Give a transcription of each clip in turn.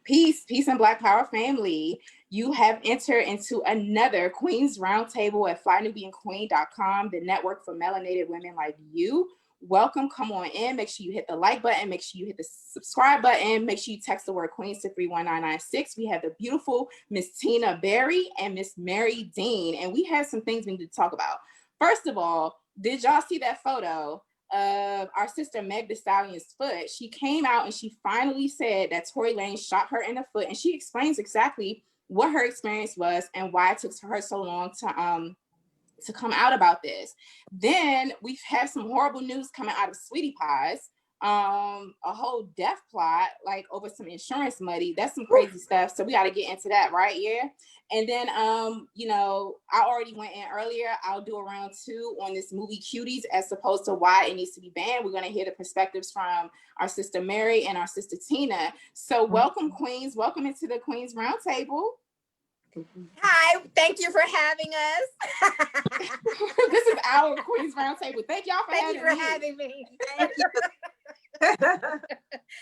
Peace, peace and Black Power family. You have entered into another Queen's Roundtable at flynubianqueen.com, the network for melanated women like you. Welcome, come on in. Make sure you hit the like button. Make sure you hit the subscribe button. Make sure you text the word Queens to 31996. We have the beautiful Miss Tina Berry and Miss Mary Dean, and we have some things we need to talk about. First of all, did y'all see that photo of our sister Meg Thee Stallion's foot? She came out and she finally said that Tory Lanez shot her in the foot, and she explains exactly what her experience was and why it took her so long to come out about this. Then we've had some horrible news coming out of Sweetie Pies, a whole death plot, like over some insurance money. That's some crazy stuff. So we got to get into that, right? Yeah. And then, you know, I already went in earlier. I'll do a round two on this movie Cuties as opposed to why it needs to be banned. We're going to hear the perspectives from our sister Mary and our sister Tina. So welcome, Queens. Welcome into the Queens Roundtable. Hi, thank you for having us. This is our Queens Roundtable. Thank y'all for having me. Thank you.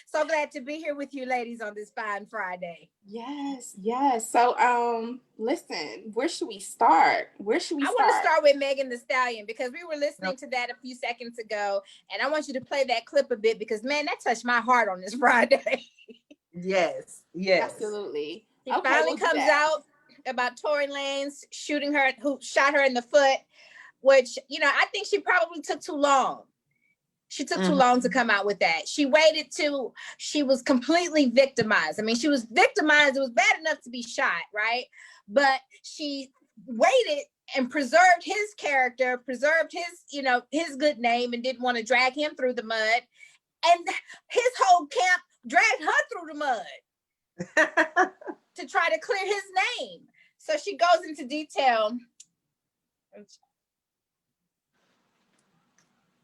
So glad to be here with you ladies on this fine Friday. Yes, yes. So listen, where should we start? I want to start with Megan Thee Stallion because we were listening to that a few seconds ago, and I want you to play that clip a bit because man, that touched my heart on this Friday. Yes, absolutely. It finally comes out about Tory Lanez shooting her, who shot her in the foot, which, you know, I think she probably took too long. She took too long to come out with that. She waited till she was completely victimized. I mean, she was victimized. It was bad enough to be shot, right? But she waited and preserved his character, preserved his, you know, his good name, and didn't want to drag him through the mud. And his whole camp dragged her through the mud to try to clear his name. So she goes into detail.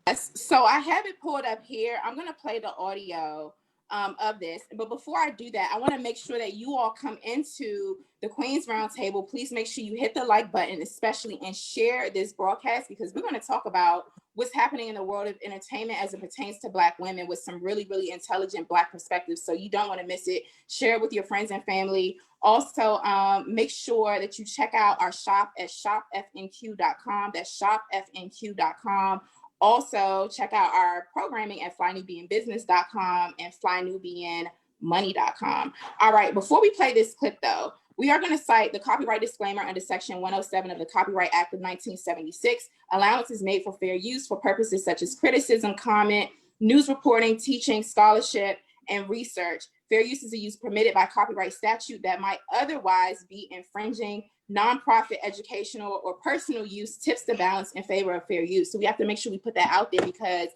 Yes, so I have it pulled up here. I'm going to play the audio of this. But before I do that, I want to make sure that you all come into the Queen's Roundtable. Please make sure you hit the like button, especially, and share this broadcast because we're going to talk about what's happening in the world of entertainment as it pertains to Black women with some really, really intelligent Black perspectives. So you don't want to miss it. Share it with your friends and family. Also, make sure that you check out our shop at shopfnq.com. That's shopfnq.com. Also, check out our programming at flynubianbusiness.com and flynubianmoney.com. All right, before we play this clip, though, we are going to cite the copyright disclaimer under Section 107 of the Copyright Act of 1976. Allowance is made for fair use for purposes such as criticism, comment, news reporting, teaching, scholarship, and research. Fair use is a use permitted by copyright statute that might otherwise be infringing. Nonprofit, educational, or personal use tips the balance in favor of fair use. So we have to make sure we put that out there because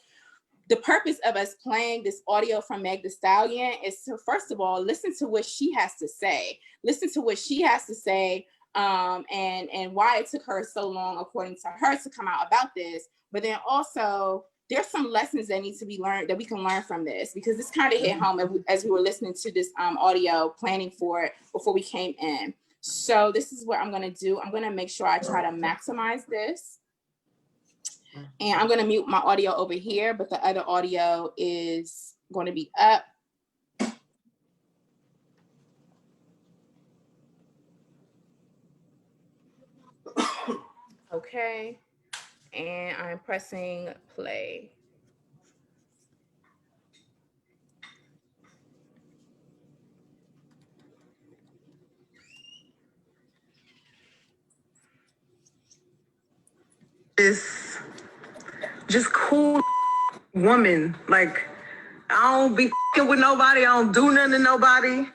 the purpose of us playing this audio from Meg Thee Stallion is to, first of all, listen to what she has to say. Listen to what she has to say and why it took her so long, according to her, to come out about this. But then also, there's some lessons that need to be learned that we can learn from this because this kind of hit home as we were listening to this audio, planning for it before we came in. So this is what I'm going to do. I'm going to make sure I try to maximize this. And I'm going to mute my audio over here, but the other audio is going to be up. Okay. And I'm pressing play. This just cool woman. Like, I don't be f***ing with nobody. I don't do nothing to nobody.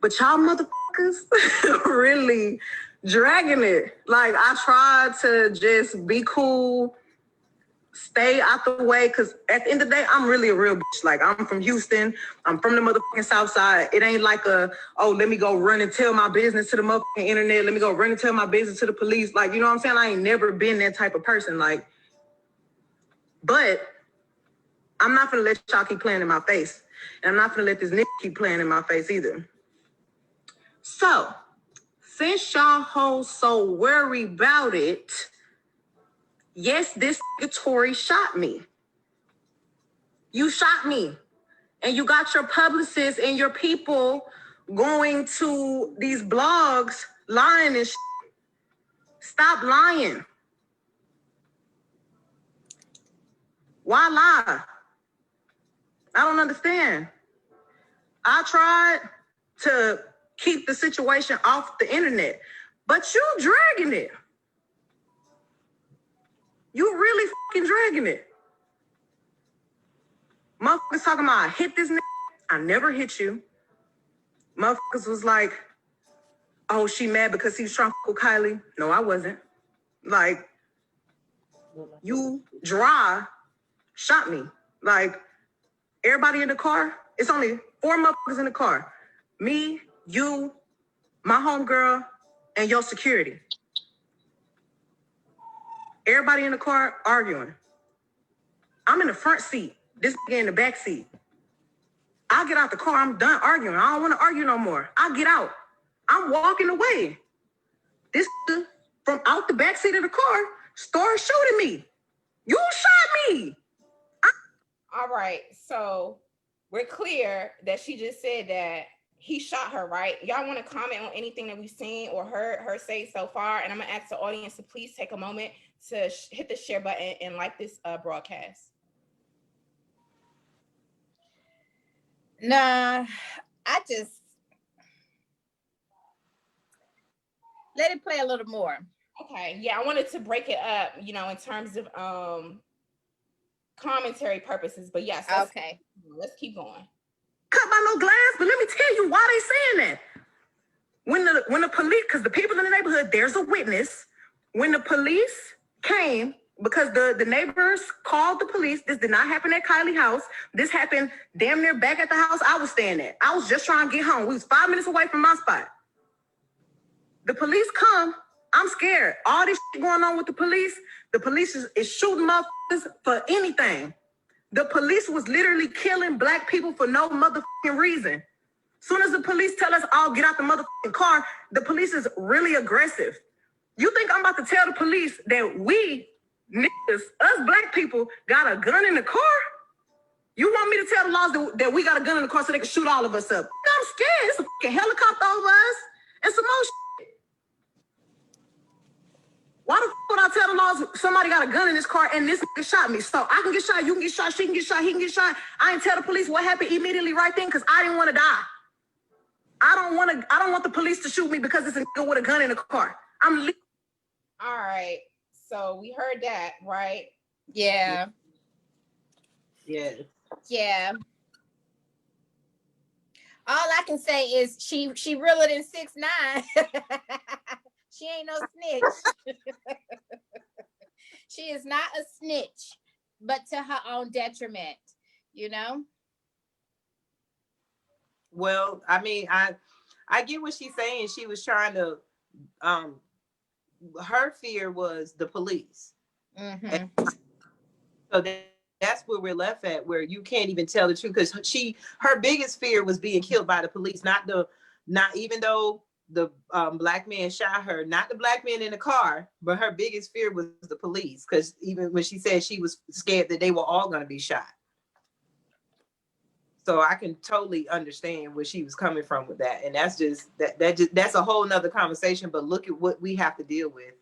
But y'all motherfuckers really dragging it. Like, I tried to just be cool, stay out the way, because at the end of the day, I'm really a real bitch. Like, I'm from Houston. I'm from the motherfucking South Side. It ain't like let me go run and tell my business to the motherfucking internet. Let me go run and tell my business to the police. Like, you know what I'm saying? I ain't never been that type of person. Like, but I'm not gonna let y'all keep playing in my face. And I'm not gonna let this nigga keep playing in my face either. So, since y'all hoes so worried about it, yes, this nigga Tory shot me. You shot me. and you got your publicists and your people going to these blogs lying and stop lying. Why lie? I don't understand. I tried to keep the situation off the internet, but you dragging it. You really fucking dragging it. Motherfuckers talking about I hit this nigga. I never hit you. Motherfuckers was like, oh, she mad because he was trying to fuck with Kylie. No, I wasn't. Like, you dry shot me. Like, everybody in the car, it's only 4 motherfuckers in the car. Me, you, my homegirl, and your security. Everybody in the car arguing. I'm in the front seat. This nigga in the back seat. I get out the car. I'm done arguing. I don't want to argue no more. I get out. I'm walking away. This nigga from out the back seat of the car started shooting me. You shot me. All right. So we're clear that she just said that he shot her, right? Y'all want to comment on anything that we've seen or heard her say so far? And I'm going to ask the audience to please take a moment to hit the share button and like this broadcast. Nah, I just let it play a little more. Okay. Yeah, I wanted to break it up, you know, in terms of commentary purposes. But yes, let's keep going. Cut by no glass, but let me tell you why they saying that. When the police, because the people in the neighborhood, there's a witness. When the police came, because the neighbors called the police, this did not happen at Kylie's house. This happened damn near back at the house I was staying at. I was just trying to get home. We was 5 minutes away from my spot. The police come. I'm scared. All this shit going on with the police is shooting motherfuckers for anything. The police was literally killing black people for no motherfucking reason. Soon as the police tell us all get out the motherfucking car, the police is really aggressive. You think I'm about to tell the police that we, niggas, us black people, got a gun in the car? You want me to tell the laws that we got a gun in the car so they can shoot all of us up? I'm scared. It's a fucking helicopter over us and some more shit. Why the fuck would I tell the laws somebody got a gun in this car and this nigga shot me? So I can get shot, you can get shot, she can get shot, he can get shot. I didn't tell the police what happened immediately right then because I didn't want to die. I don't want the police to shoot me because it's a nigga with a gun in the car. All right. So we heard that, right? Yeah. Yeah. Yeah. All I can say is she realer than 6'9". She ain't no snitch. She is not a snitch, but to her own detriment, you know? Well, I mean, I get what she's saying. She was trying to, her fear was the police. Mm-hmm. So that's where we're left at, where you can't even tell the truth, because her biggest fear was being killed by the police, not even though the black man shot her, not the black man in the car, but her biggest fear was the police, because even when she said she was scared that they were all going to be shot. So I can totally understand where she was coming from with that. And that's just that's a whole nother conversation, but look at what we have to deal with.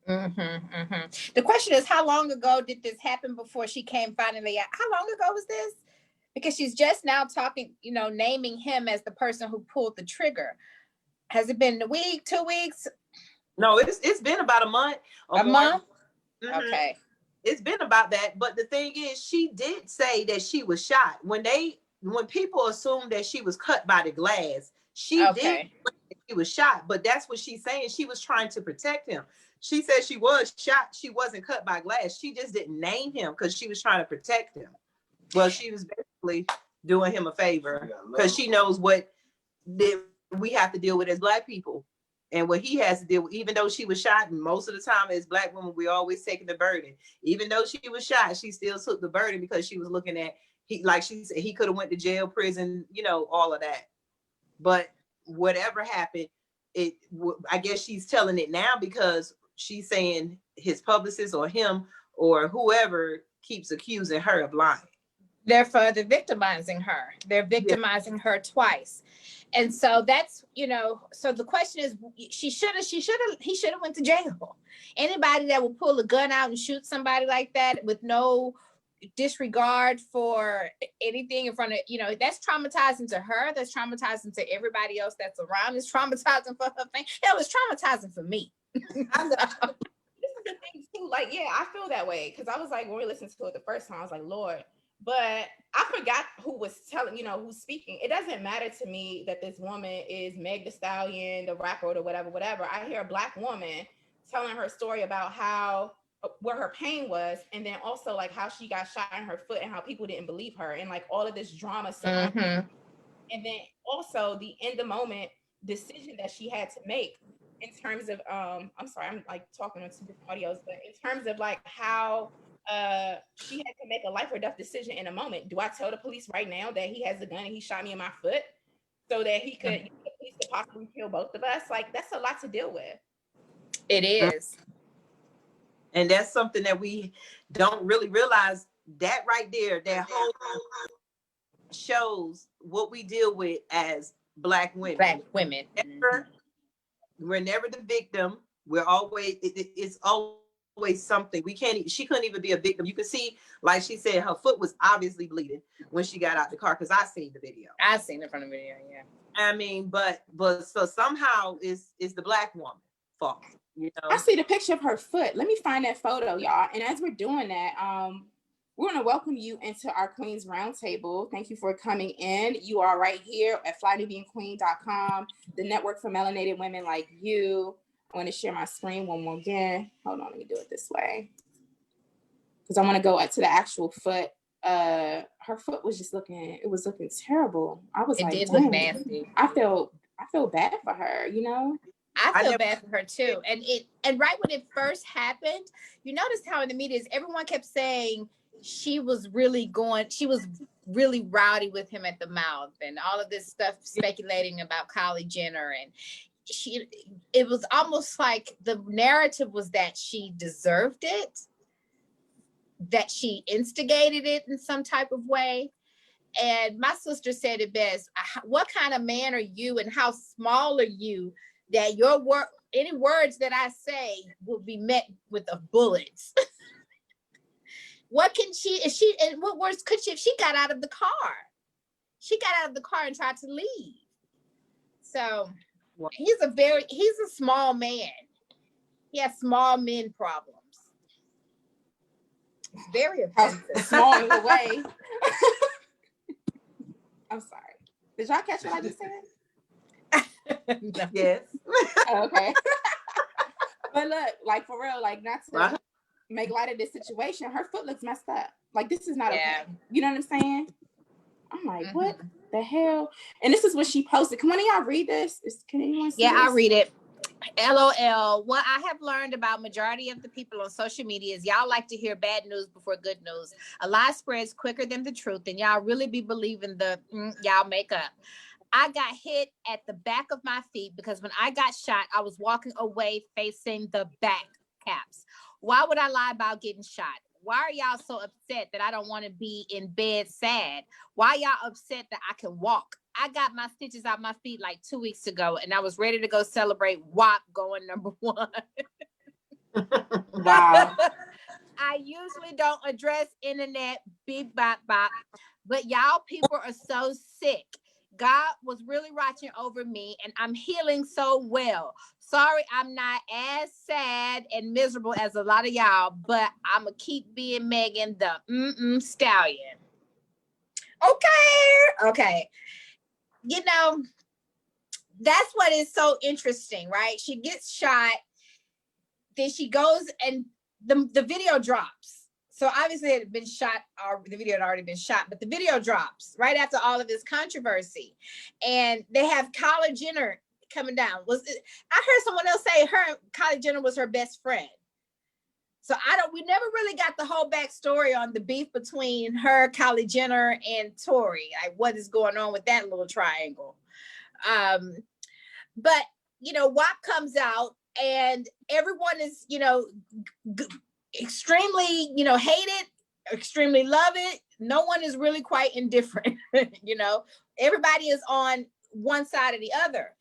Mm-hmm, mm-hmm. The question is, how long ago did this happen before she came finally out? How long ago was this? Because she's just now talking, you know, naming him as the person who pulled the trigger. Has it been a week, 2 weeks? No, it's been about a month. A month? Mm-hmm. Okay. It's been about that. But the thing is, she did say that she was shot. When people assumed that she was cut by the glass, she did say she was shot, but that's what she's saying. She was trying to protect him. She said she was shot. She wasn't cut by glass. She just didn't name him because she was trying to protect him. Well, she was basically doing him a favor because she knows what we have to deal with as black people and what he has to deal with. Even though she was shot, and most of the time as black women, we always taking the burden. Even though she was shot, she still took the burden because she was looking at, like she said, he could have went to jail, prison, you know, all of that. But whatever happened, I guess she's telling it now because she's saying his publicist or him or whoever keeps accusing her of lying. They're further victimizing her. They're victimizing her twice. And so that's, you know, so the question is, he should have went to jail. Anybody that will pull a gun out and shoot somebody like that with no disregard for anything in front of, you know, that's traumatizing to her. That's traumatizing to everybody else that's around. It's traumatizing for her thing. It was traumatizing for me. This is the thing too. Like, yeah, I feel that way because I was like, when we listened to it the first time, I was like, Lord. But I forgot who was telling, you know, who's speaking. It doesn't matter to me that this woman is Meg Thee Stallion, the rapper, or whatever. I hear a Black woman telling her story about how, where her pain was, and then also like how she got shot in her foot and how people didn't believe her, and like all of this drama surrounding her. And then also the in the moment decision that she had to make in terms of I'm sorry, I'm like talking on two different audios, but in terms of like how she had to make a life or death decision in a moment. Do I tell the police right now that he has a gun and he shot me in my foot so that he could, the police could possibly kill both of us? Like, that's a lot to deal with. It is. And that's something that we don't really realize. That right there, that whole shows what we deal with as Black women. Black women. We're never the victim. We're always, it's always something. She couldn't even be a victim. You could see, like she said, her foot was obviously bleeding when she got out the car, because I seen the video. I seen it from the video, yeah. I mean, but so somehow it's the Black woman fault. You know? I see the picture of her foot. Let me find that photo, y'all. And as we're doing that, we're going to welcome you into our Queens Roundtable. Thank you for coming in. You are right here at flytobeingqueen.com, the network for melanated women like you. I want to share my screen one more again. Hold on, let me do it this way. Because I want to go up to the actual foot. Her foot was just looking terrible. I was like, it did look nasty. I feel bad for her, you know? I feel bad for her too. And right when it first happened, you noticed how in the media everyone kept saying she was really rowdy with him at the mouth and all of this stuff speculating about Kylie Jenner. And it was almost like the narrative was that she deserved it, that she instigated it in some type of way. And my sister said it best: what kind of man are you and how small are you that any words that I say will be met with bullets? What words could she, if she got out of the car? She got out of the car and tried to leave. So he's a small man. He has small men problems. It's very offensive. Small in the way. I'm sorry. Did y'all catch what I just said? No. Yes. Okay. But look, like for real, like not to make light of this situation, her foot looks messed up. Like this is not okay. You know what I'm saying? I'm like, what the hell? And this is what she posted. Can one of y'all read this? Can anyone see this? I'll read it. LOL. What I have learned about majority of the people on social media is y'all like to hear bad news before good news. A lie spreads quicker than the truth, and y'all really be believing the y'all make up. I got hit at the back of my feet because when I got shot, I was walking away facing the back caps. Why would I lie about getting shot? Why are y'all so upset that I don't want to be in bed sad? Why y'all upset that I can walk? I got my stitches out my feet like 2 weeks ago, and I was ready to go celebrate WAP going #1. Wow. I usually don't address internet beep bop bop, but y'all people are so sick. God was really watching over me, and I'm healing so well. Sorry, I'm not as sad and miserable as a lot of y'all, but I'm gonna keep being Megan the Stallion. Okay. You know, that's what is so interesting, right? She gets shot, then she goes and the video drops. So obviously it had been shot, or the video had already been shot, but the video drops right after all of this controversy. And they have Kylie Jenner coming down. I heard someone else say Kylie Jenner was her best friend. So we never really got the whole backstory on the beef between her, Kylie Jenner, and Tory. Like what is going on with that little triangle. But, WAP comes out and everyone is, extremely, hate it, extremely love it. no one is really quite indifferent. You know, everybody is on one side or the other.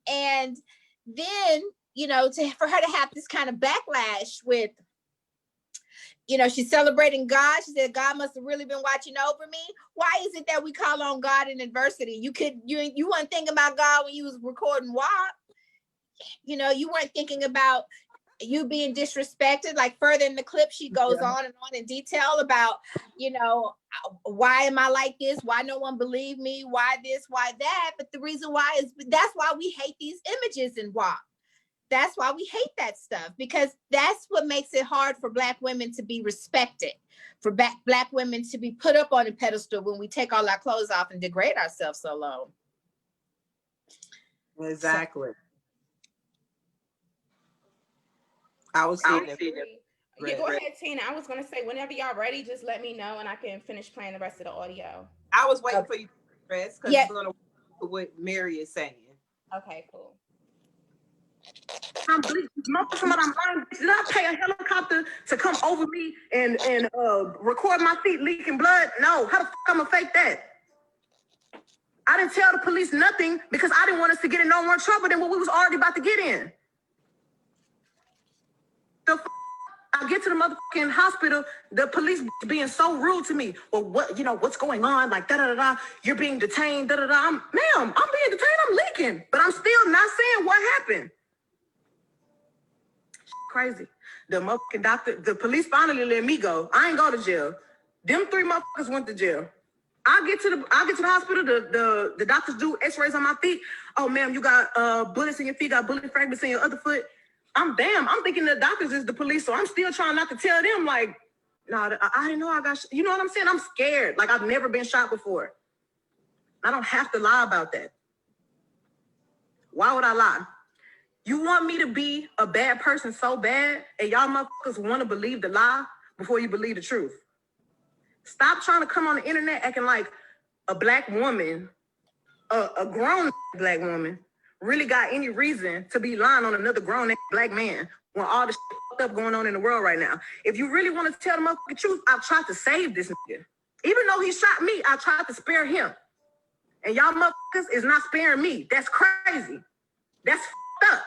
And then, you know, for her to have this kind of backlash with, you know, she's celebrating God. She said, God must have really been watching over me. Why is it that we call on God in adversity? You weren't thinking about God when you was recording WAP. You know, you weren't thinking about you being disrespected. Like further in the clip, she goes on and on in detail about, you know, why am I like this? Why no one believe me? Why this? Why that? But the reason why is that's why we hate these images in WAP. That's why we hate that stuff, because that's what makes it hard for Black women to be respected, for Black women to be put up on a pedestal when we take all our clothes off and degrade ourselves so low. Exactly. I was seeing it. Yeah, go ahead, Tina. I was going to say, whenever y'all ready, just let me know and I can finish playing the rest of the audio. I was waiting for you to press because it's going to work what Mary is saying. Okay, cool. Did I pay a helicopter to come over me and record my feet leaking blood? No. How the fuck I'm gonna fake that? I didn't tell the police nothing because I didn't want us to get in no more trouble than what we was already about to get in. I get to the motherfucking hospital, the police being so rude to me. Well, what's going on? Like, da-da-da-da, you're being detained, da-da-da. Ma'am, I'm being detained, I'm leaking. But I'm still not saying what happened. Crazy. The motherfucking doctor, the police finally let me go. I ain't go to jail. Them 3 motherfuckers went to jail. I get to the hospital, the doctors do x-rays on my feet. Oh, ma'am, you got bullets in your feet, got bullet fragments in your other foot. I'm thinking the doctors is the police, so I'm still trying not to tell them, like, no, I didn't know I got you know what I'm saying? I'm scared. Like, I've never been shot before. I don't have to lie about that. Why would I lie? You want me to be a bad person so bad, and y'all motherfuckers want to believe the lie before you believe the truth. Stop trying to come on the internet acting like a Black woman, a grown Black woman, really got any reason to be lying on another grown Black man when all the shit up going on in the world right now. If you really want to tell the motherfucking truth, I've tried to save this nigga. Even though he shot me, I tried to spare him. And y'all motherfuckers is not sparing me. That's crazy. That's up.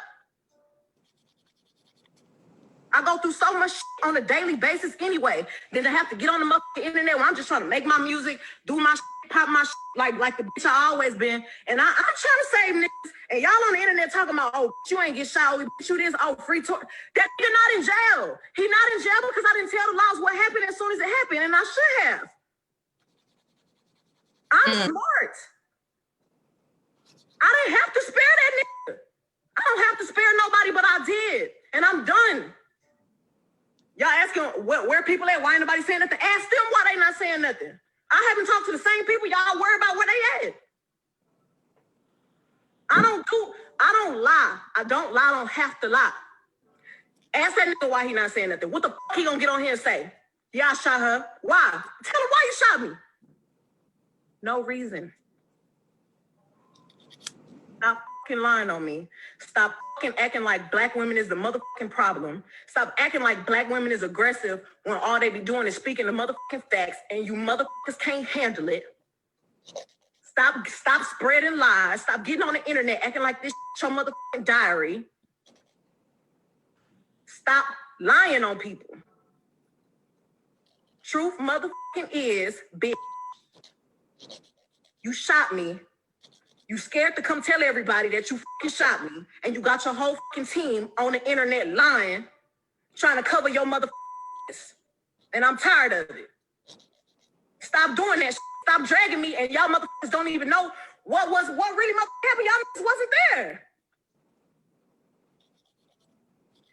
I go through so much shit on a daily basis anyway, then to have to get on the motherfucking internet when I'm just trying to make my music, do my shit, pop my shit, like the bitch I always been. And I'm trying to save niggas. And y'all on the internet talking about, oh, you ain't get shot, we you this, oh, free tour. That nigga not in jail. He not in jail because I didn't tell the laws what happened as soon as it happened, and I should have. I'm smart. I didn't have to spare that nigga. I don't have to spare nobody, but I did. And I'm done. Y'all asking where people at? Why ain't nobody saying nothing? Ask them why they not saying nothing. I haven't talked to the same people. Y'all worry about where they at. I don't lie. I don't have to lie. Ask that nigga why he not saying nothing. What the fuck he gonna get on here and say? Yeah, I shot her. Why? Tell him why you shot me. No reason. Stop fucking lying on me. Stop fucking acting like Black women is the motherfucking problem. Stop acting like Black women is aggressive when all they be doing is speaking the motherfucking facts and you motherfuckers can't handle it. Stop spreading lies. Stop getting on the internet acting like this your motherfucking diary. Stop lying on people. Truth motherfucking is, bitch, you shot me. You scared to come tell everybody that you fucking shot me, and you got your whole fucking team on the internet lying, trying to cover your motherfucking ass. And I'm tired of it. Stop doing that shit. Stop dragging me, and y'all motherfuckers don't even know what really motherfucking happened. Y'all wasn't there.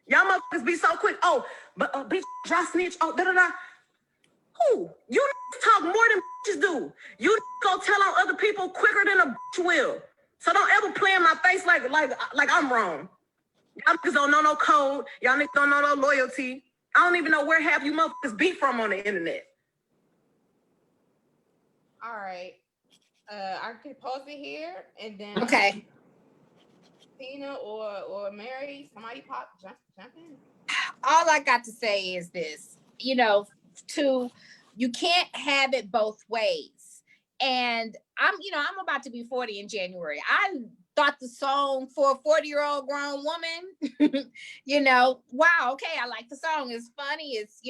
Y'all motherfuckers be so quick. Oh, but bitch, dry snitch. Oh, da-da-da. Who? You talk more than bitches do. You go tell on other people quicker than a bitch will. So don't ever play in my face like I'm wrong. Y'all niggas don't know no code. Y'all niggas don't know no loyalty. I don't even know where half you motherfuckers be from on the internet. All right. I could pause it here and then Okay. Tina or Mary, somebody jump in. All I got to say is this, you know, to You can't have it both ways. And I'm about to be 40 in January. I thought the song for a 40-year-old grown woman, wow, okay, I like the song. It's funny. It's,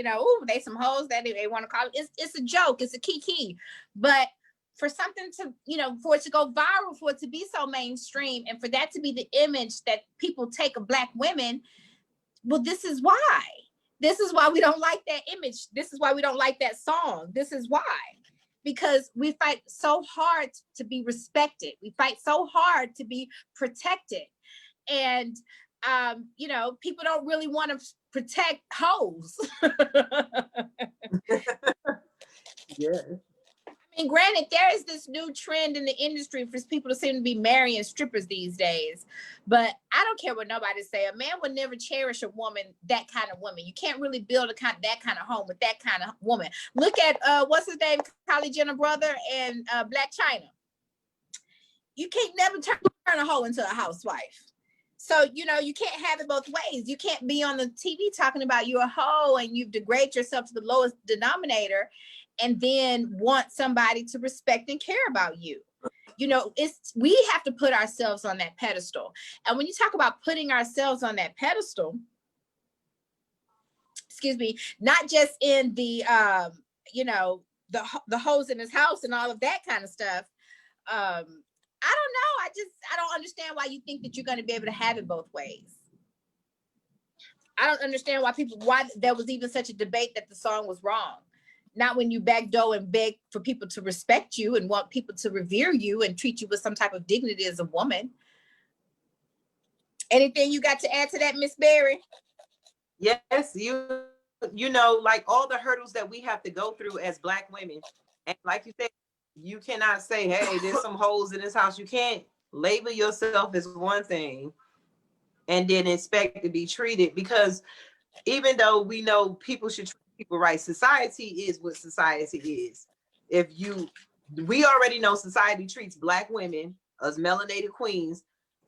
they some hoes that they want to call it. It's a joke. It's a kiki. But for something to, for it to go viral, for it to be so mainstream, and for that to be the image that people take of Black women, well, this is why. This is why we don't like that image. This is why we don't like that song. This is why. Because we fight so hard to be respected. We fight so hard to be protected. And, people don't really want to protect hoes. Yeah. I mean, granted, there is this new trend in the industry for people to seem to be marrying strippers these days. But I don't care what nobody say. A man would never cherish a woman, that kind of woman. You can't really build that kind of home with that kind of woman. Look at, what's his name? Kylie Jenner brother and Black China. You can't never turn a hoe into a housewife. So, you can't have it both ways. You can't be on the TV talking about you're a hoe and you've degraded yourself to the lowest denominator and then want somebody to respect and care about you. We have to put ourselves on that pedestal. And when you talk about putting ourselves on that pedestal, excuse me, not just in the, the hoes in his house and all of that kind of stuff. I don't know. I don't understand why you think that you're going to be able to have it both ways. I don't understand why there was even such a debate that the song was wrong. Not when you backdoor and beg for people to respect you and want people to revere you and treat you with some type of dignity as a woman. Anything you got to add to that, Miss Berry? Yes, like all the hurdles that we have to go through as Black women. And like you said, you cannot say, hey, there's some holes in this house. You can't label yourself as one thing and then expect to be treated, because even though we know people should treat people right, society is what society is. We already know society treats Black women as melanated queens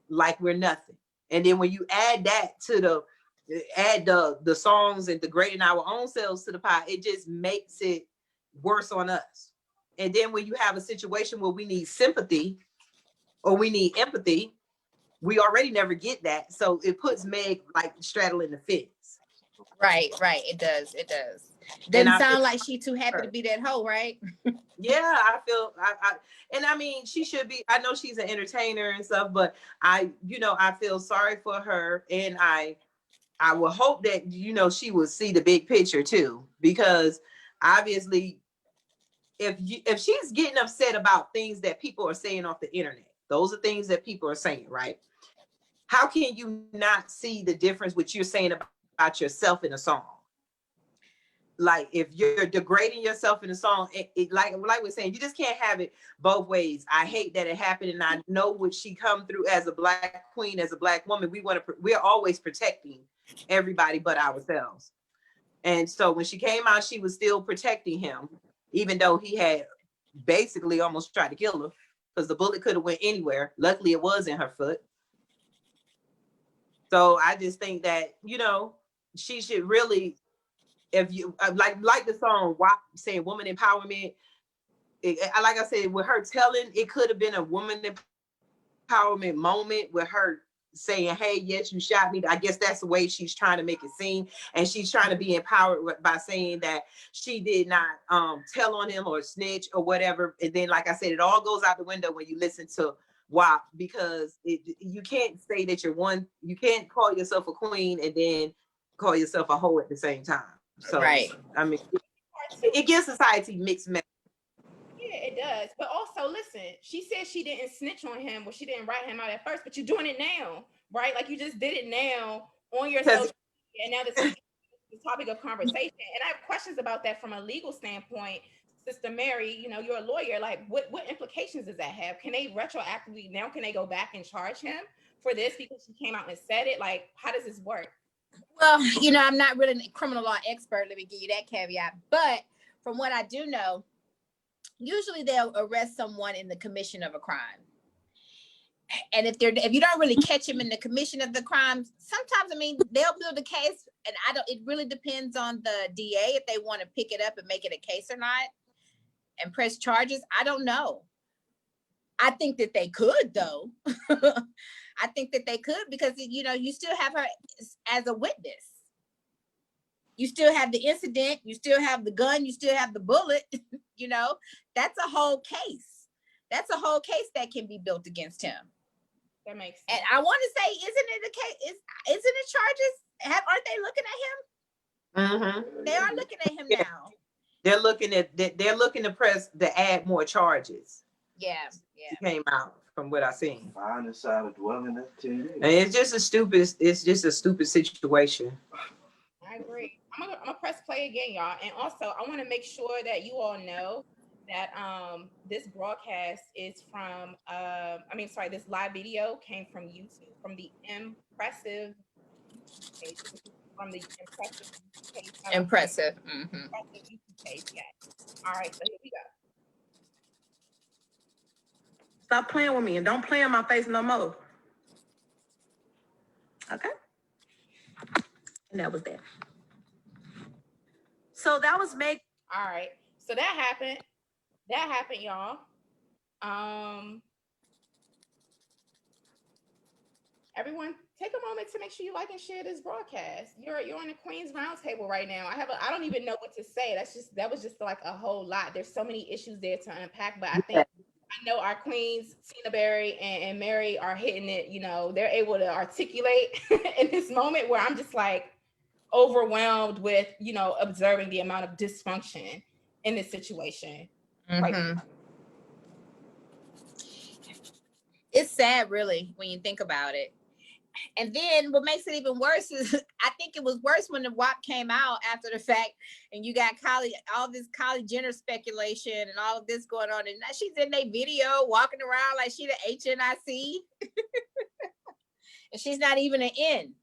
like we're nothing. And then when you add that to the songs and degrading our own selves to the pot, it just makes it worse on us. And then when you have a situation where we need sympathy or we need empathy, we already never get that. So it puts Meg like straddling the fence. Right. It does. Doesn't sound like she too happy to be that hoe, right? Yeah, I feel and I mean, she should be. I know she's an entertainer and stuff, but I feel sorry for her, and I will hope that she will see the big picture too, because obviously, if she's getting upset about things that people are saying off the internet, those are things that people are saying, right? How can you not see the difference what you're saying about yourself in a song? Like, if you're degrading yourself in a song, like we're saying, you just can't have it both ways. I hate that it happened, and I know what she come through as a Black queen, as a Black woman. We're always protecting everybody but ourselves. And so when she came out, she was still protecting him, even though he had basically almost tried to kill her, because the bullet could have went anywhere. Luckily, it was in her foot. So I just think that, she should really, if you like the song saying woman empowerment, like I said, with her telling, it could have been a woman empowerment moment with her saying, hey, yes, you shot me. I guess that's the way she's trying to make it seem. And she's trying to be empowered by saying that she did not tell on him or snitch or whatever. And then, like I said, it all goes out the window when you listen to WAP, because you can't say that you can't call yourself a queen and then call yourself a hoe at the same time. So, right. I mean, it gives society mixed messages. Yeah, it does. But also, listen, she said she didn't snitch on him, or she didn't write him out at first, but you're doing it now, right? Like, you just did it now on your social media, and now this is the topic of conversation. And I have questions about that from a legal standpoint. Sister Mary, you're a lawyer. Like, what implications does that have? Can they retroactively, now can they go back and charge him for this because she came out and said it? Like, how does this work? Well, I'm not really a criminal law expert. Let me give you that caveat. But from what I do know, usually they'll arrest someone in the commission of a crime. And if you don't really catch them in the commission of the crimes, sometimes, I mean, they'll build a case, and it really depends on the DA if they want to pick it up and make it a case or not and press charges. I don't know. I think that they could, though. I think that they could, because, you know, you still have her as a witness. You still have the incident, you still have the gun, you still have the bullet, you know, that's a whole case. That's a whole case that can be built against him. That makes sense. And I want to say, isn't it a case? Isn't it charges? Aren't they looking at him? Mm-hmm. They are looking at him now. They're looking to add more charges. Yeah. It came out from what I seen. Find inside a dwelling at 10 years. And it's just a stupid situation. I agree. I'm gonna press play again, y'all. And also, I want to make sure that you all know that this broadcast is from this live video came from YouTube, from the impressive page, Impressive. Mm-hmm. Impressive YouTube page. Yeah. All right, so here we go. Stop playing with me and don't play in my face no more. Okay. And that was that. So that was Meg. All right. So that happened. That happened, y'all. Everyone, take a moment to make sure you like and share this broadcast. You're on the Queen's Roundtable right now. I don't even know what to say. That was just like a whole lot. There's so many issues there to unpack, but I know our queens, Tina Berry and Mary, are hitting it. You know, they're able to articulate in this moment where I'm just like overwhelmed with, you know, observing the amount of dysfunction in this situation. Mm-hmm. Right. It's sad, really, when you think about it. And then what makes it even worse is, I think it was worse when the WAP came out after the fact, and you got all this Kylie Jenner speculation and all of this going on, and now she's in their video walking around like she the HNIC, and she's not even an N.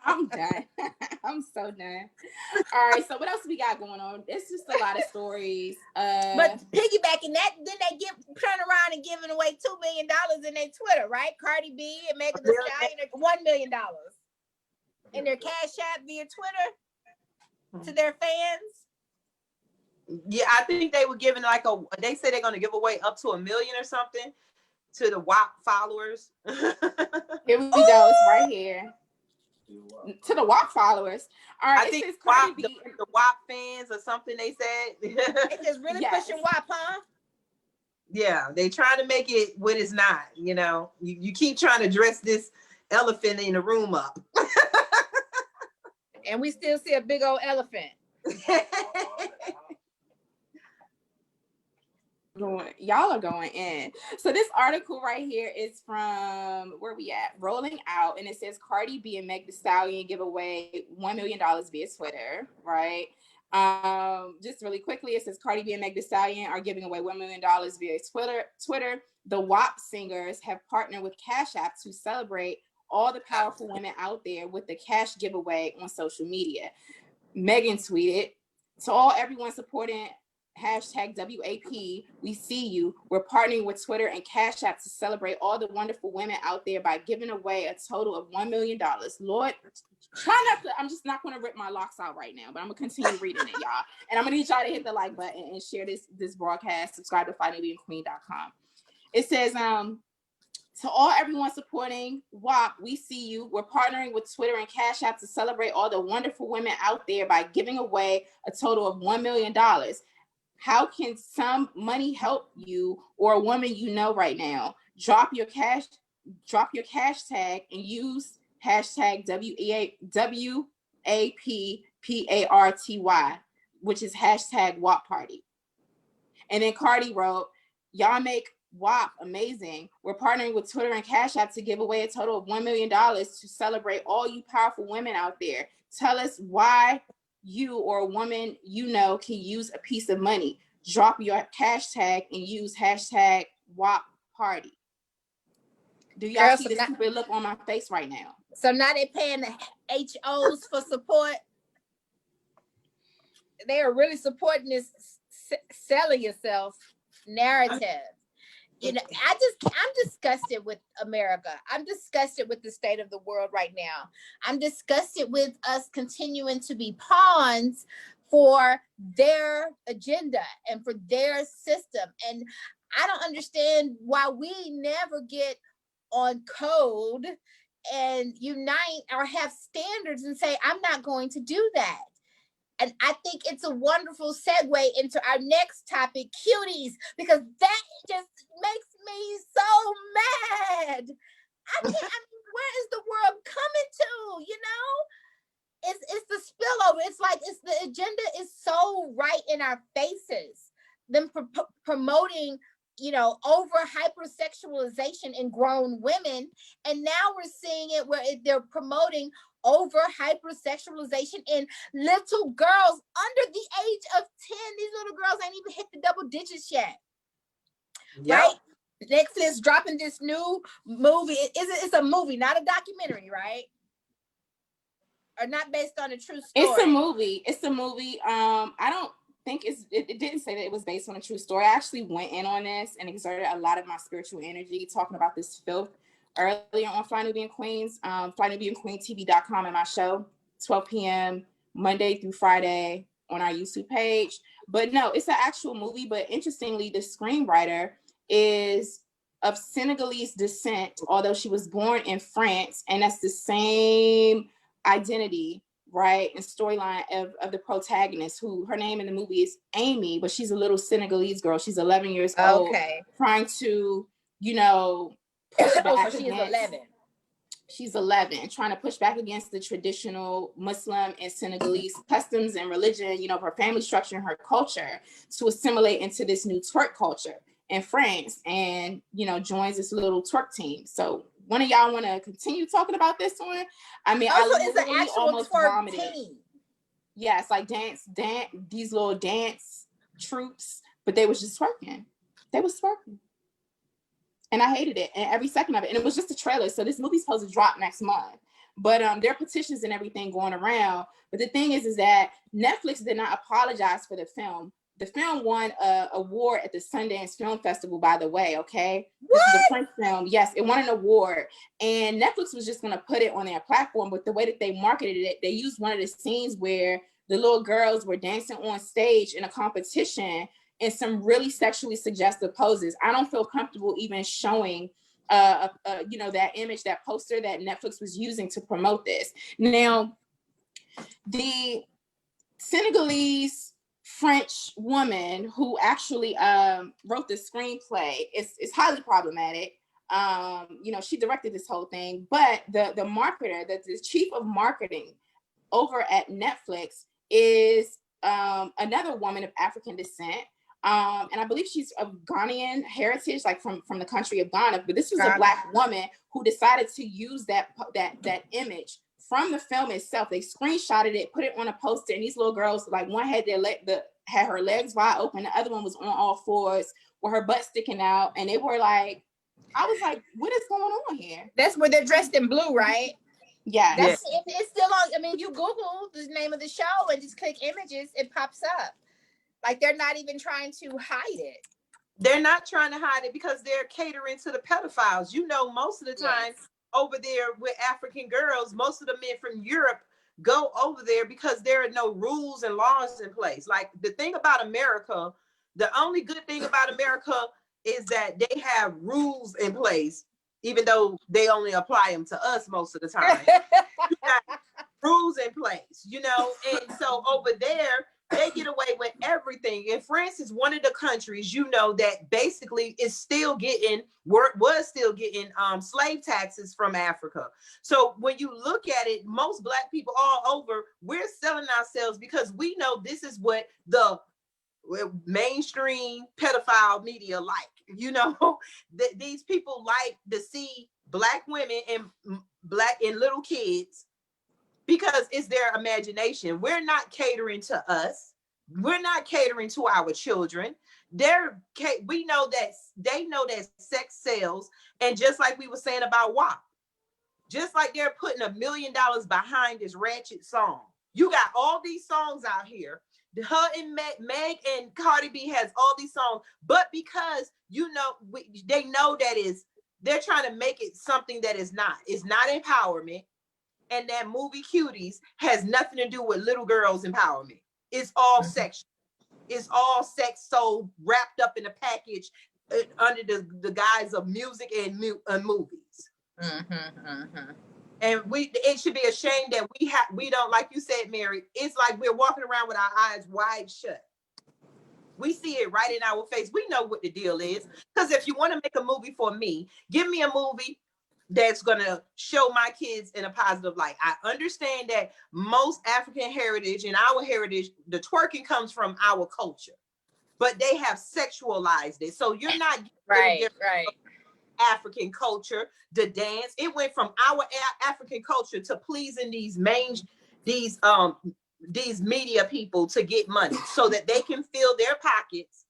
I'm done. I'm so done. All right, so what else we got going on? It's just a lot of stories. But piggybacking that, then they turn around and giving away $2 million in their Twitter, right? Cardi B and Megan Thee Stallion $1 million in their Cash App via Twitter to their fans. Yeah, I think they were giving they said they're going to give away up to $1 million or something to the WAP followers. Here we go. It's right here. To the WAP followers. All right, I think the WAP fans or something, they said. They just really pushing WAP, huh? Yeah, they trying to make it what it's not, you know. You keep trying to dress this elephant in the room up. And we still see a big old elephant. Y'all are going in. So this article right here is from, where we at? Rolling Out, and it says Cardi B and Meg Thee Stallion give away $1 million via Twitter, right? Just really quickly, it says Cardi B and Meg Thee Stallion are giving away $1 million via Twitter. The WAP singers have partnered with Cash App to celebrate all the powerful women out there with the cash giveaway on social media. Megan tweeted, "To everyone supporting hashtag WAP, we see you. We're partnering with Twitter and Cash App to celebrate all the wonderful women out there by giving away a total of $1 million. Lord, I'm just not going to rip my locks out right now, but I'm going to continue reading it, y'all. And I'm going to need y'all to hit the like button and share this broadcast. Subscribe to FindingBeingQueen.com. It says, to everyone supporting WAP, we see you. We're partnering with Twitter and Cash App to celebrate all the wonderful women out there by giving away a total of $1 million. How can some money help you or a woman you know right now? Drop your cash tag and use hashtag WAPPARTY, which is hashtag WAP Party." And then Cardi wrote, "Y'all make WAP amazing. We're partnering with Twitter and Cash App to give away a total of $1 million to celebrate all you powerful women out there. Tell us why you or a woman you know can use a piece of money. Drop your cash tag and use hashtag WAP Party." Do y'all see the stupid look on my face right now? So now they're paying the HOs for support. They are really supporting this selling yourself narrative. You know, I'm disgusted with America. I'm disgusted with the state of the world right now. I'm disgusted with us continuing to be pawns for their agenda and for their system. And I don't understand why we never get on code and unite or have standards and say, I'm not going to do that. And I think it's a wonderful segue into our next topic, cuties, because that just makes me so mad. I mean, where is the world coming to? You know, it's the spillover. It's like the agenda is so right in our faces. Them promoting, you know, over hypersexualization in grown women, and now we're seeing it where they're promoting over hypersexualization in little girls under the age of 10. These little girls ain't even hit the double digits yet. Yep. Right? Netflix dropping this new movie. It's a movie, not a documentary, right? Or not based on a true story. It's a movie. I don't think it didn't say that it was based on a true story. I actually went in on this and exerted a lot of my spiritual energy talking about this filth earlier on Fly Nubian Queens, FlyNubianQueenTV.com and my show, 12 p.m. Monday through Friday on our YouTube page. But no, it's an actual movie. But interestingly, the screenwriter is of Senegalese descent, although she was born in France, and that's the same identity, right, and storyline of the protagonist, who her name in the movie is Amy, but she's a little Senegalese girl. She's 11 years old, trying to, you know, push back. So she's 11. She's 11, trying to push back against the traditional Muslim and Senegalese customs and religion, you know, her family structure and her culture, to assimilate into this new twerk culture in France, and, you know, joins this little twerk team. So one of y'all want to continue talking about this one? I mean, also, it's an actual almost twerk team. Yeah, it's like dance, these little dance troops, but they was just twerking. They was twerking. And I hated it, and every second of it. And it was just a trailer. So this movie's supposed to drop next month. But there are petitions and everything going around. But the thing is that Netflix did not apologize for the film. The film won an award at the Sundance Film Festival, by the way, okay? What? This is a French film. Yes, it won an award. And Netflix was just going to put it on their platform. But the way that they marketed it, they used one of the scenes where the little girls were dancing on stage in a competition in some really sexually suggestive poses. I don't feel comfortable even showing, you know, that image, that poster that Netflix was using to promote this. Now, the Senegalese French woman who actually wrote the screenplay is highly problematic. You know, she directed this whole thing, but the marketer, the chief of marketing over at Netflix is another woman of African descent. And I believe she's of Ghanaian heritage, like from the country of Ghana. But this was a Black woman who decided to use that image from the film itself. They screenshotted it, put it on a poster, and these little girls, like, one had had her legs wide open, the other one was on all fours with her butt sticking out, and they were like, I was like, what is going on here? That's where they're dressed in blue, right? Yeah. It's still on. I mean, you Google the name of the show and just click images, it pops up. Like, they're not even trying to hide it. They're not trying to hide it because they're catering to the pedophiles. You know, most of the time over there with African girls, most of the men from Europe go over there because there are no rules and laws in place. Like, the thing about America, the only good thing about America is that they have rules in place, even though they only apply them to us most of the time. You got rules in place, you know, and so over there, they get away with everything. And France is one of the countries, you know, that basically was still getting slave taxes from Africa. So when you look at it, most Black people all over, we're selling ourselves because we know this is what the mainstream pedophile media like. You know, these people like to see Black women and little kids because it's their imagination. We're not catering to us. We're not catering to our children. We know that they know that sex sells. And just like we were saying about WAP, just like they're putting $1 million behind this ratchet song. You got all these songs out here her and Meg and Cardi B has all these songs, but because they know they're trying to make it something that is not. It's not empowerment, and that movie Cuties has nothing to do with little girls empowerment. It's all sexual. It's all sex, so wrapped up in a package under the guise of music and movies. And it should be a shame that we don't, like you said, Mary, it's like we're walking around with our eyes wide shut. We see it right in our face. We know what the deal is. Because if you want to make a movie for me, give me a movie that's going to show my kids in a positive light. I understand that most African heritage and our heritage, the twerking comes from our culture, but they have sexualized it. So you're not right. African culture, the dance. It went from our African culture to pleasing these media people to get money so that they can fill their pockets,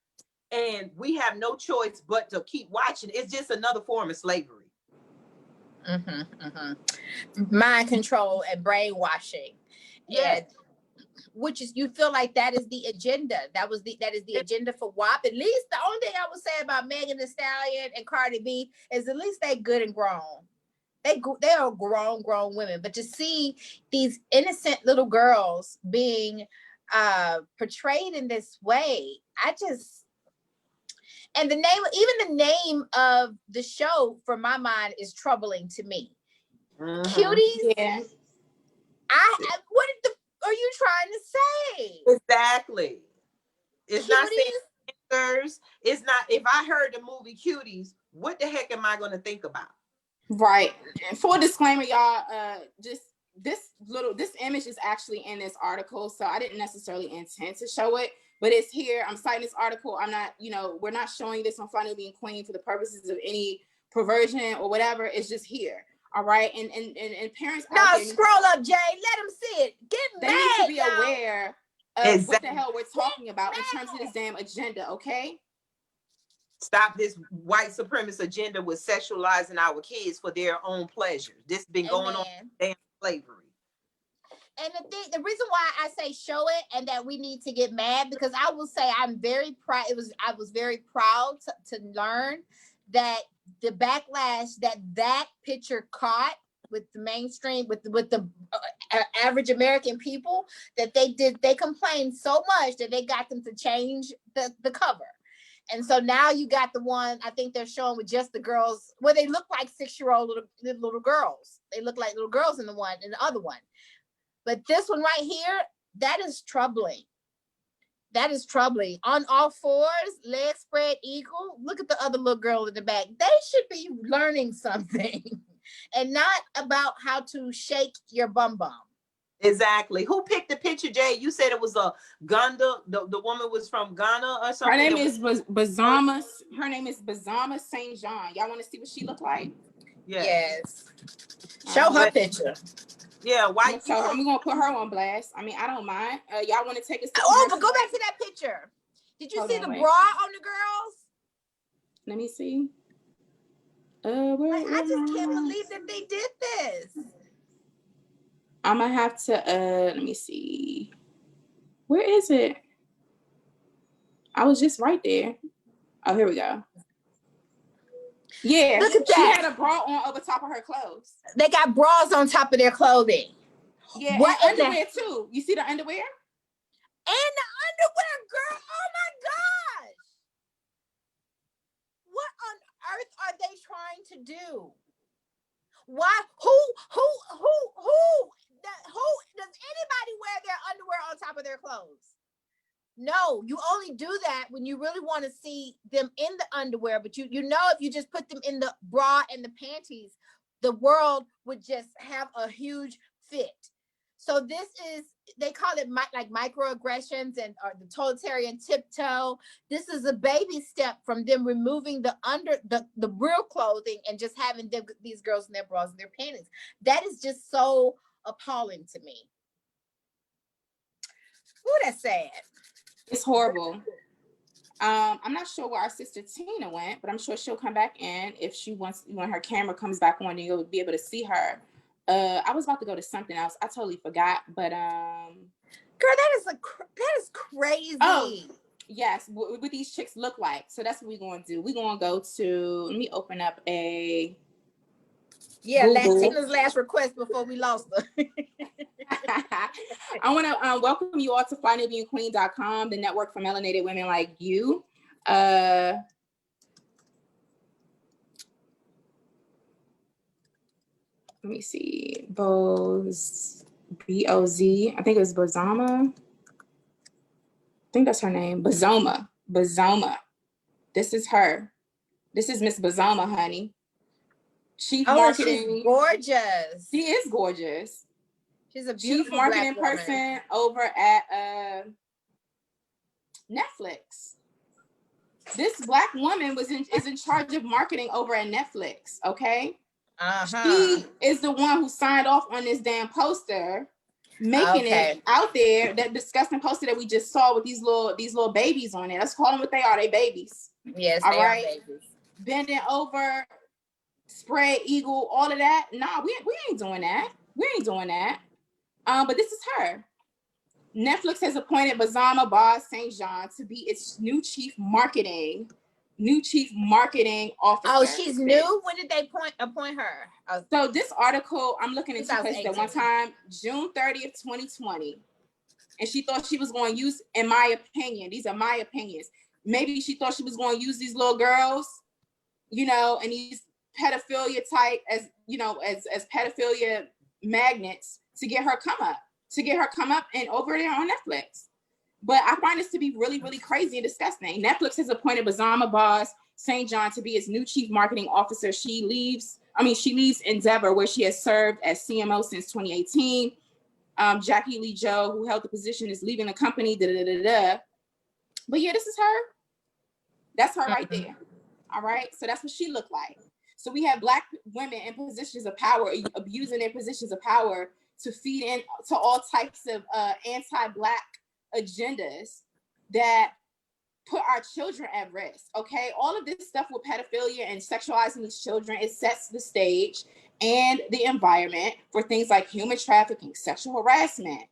and we have no choice but to keep watching. It's just another form of slavery. Mind control and brainwashing. Yes. Which is, you feel like that is the agenda. That is the agenda for WAP. At least the only thing I would say about Megan Thee Stallion and Cardi B is at least they good and grown. They are grown women. But to see these innocent little girls being portrayed in this way, and even the name of the show, from my mind, is troubling to me. Cuties. Yeah. What are you trying to say? Exactly. It's Cuties? not saying it's not. If I heard the movie Cuties, what the heck am I going to think about? Right. And for a disclaimer, y'all, just this image is actually in this article, so I didn't necessarily intend to show it, but it's here. I'm citing this article. I'm not, we're not showing this on Finding Being Queen for the purposes of any perversion or whatever. It's just here. All right. And parents out there, scroll up, Jay. Let them see it. They need to be aware of what the hell we're talking about in terms of this damn agenda, okay? Stop this white supremacist agenda with sexualizing our kids for their own pleasure. This has been going on damn slavery. And the reason why I say show it and that we need to get mad, because I will say I'm very proud. I was very proud to learn that the backlash that picture caught with the mainstream, with the average American people, that they complained so much that they got them to change the cover. And so now you got the one I think they're showing with just the girls, where they look like 6-year-old little girls. They look like little girls in the other one. But this one right here, that is troubling. That is troubling. On all fours, legs spread eagle. Look at the other little girl in the back. They should be learning something and not about how to shake your bum bum. Exactly. Who picked the picture, Jay? You said it was a Ganda. The woman was from Ghana or something. Her name is Bazama. Her name is Bazama St. John. Y'all want to see what she looked like? Yes. Show her picture. Yeah, why? So I'm gonna put her on blast. I mean, I don't mind. Y'all want to take us? But go back to that picture. Did you see the bra on the girls? Let me see. I just can't believe that they did this. I'm gonna have to. Let me see. Where is it? I was just right there. Oh, here we go. Yeah, look at that. She had a bra on over top of her clothes. They got bras on top of their clothing. Yeah, what underwear too? You see the underwear? And the underwear, girl. Oh my gosh! What on earth are they trying to do? Why? Who does anybody wear their underwear on top of their clothes? No, you only do that when you really want to see them in the underwear. But you know, if you just put them in the bra and the panties, the world would just have a huge fit. So this is, they call it like microaggressions and or the totalitarian tiptoe. This is a baby step from them removing the real clothing and just having these girls in their bras and their panties. That is just so appalling to me. Ooh, that's sad. It's horrible. I'm not sure where our sister Tina went, but I'm sure she'll come back in if she wants. When her camera comes back on, you'll be able to see her. I was about to go to something else. I totally forgot, but girl, that is crazy. Oh, yes, what these chicks look like. So that's what we're going to do. We're going to go to, let me open up a Google. Tina's last request before we lost her. I want to welcome you all to FlyNubianQueen.com, the network for melanated women like you. Let me see. Boz, B-O-Z. I think it was Bozoma. I think that's her name. Bozoma. This is her. This is Miss Bozoma, honey. Chief marketing. She's gorgeous. She is gorgeous. She's a beautiful Chief marketing Black person over at Netflix. This Black woman is in charge of marketing over at Netflix. Okay. She is the one who signed off on this damn poster, making it out there. That disgusting poster that we just saw with these little babies on it. Let's call them what they are. They babies. Yes, all right. Babies. Bending over, spread eagle, all of that. Nah, we ain't doing that. We ain't doing that. But this is her. Netflix has appointed Bozoma Boz St. John to be its new chief marketing officer. Oh, she's new? When did they appoint her? So this article, I'm looking into because at one time, June 30th, 2020. And she thought she was going to use, in my opinion, these are my opinions, maybe she thought she was going to use these little girls, you know, and these pedophilia type, as pedophilia magnets to get her come up and over there on Netflix. But I find this to be really, really crazy and disgusting. Netflix has appointed Bozoma Boz St. John to be its new chief marketing officer. She leaves Endeavor, where she has served as CMO since 2018. Jackie Lee Joe, who held the position, is leaving the company. But yeah, this is her. That's her right there. All right. So that's what she looked like. So we have Black women in positions of power, abusing their positions of power to feed into all types of anti-Black agendas that put our children at risk. Okay. All of this stuff with pedophilia and sexualizing these children, it sets the stage and the environment for things like human trafficking, sexual harassment,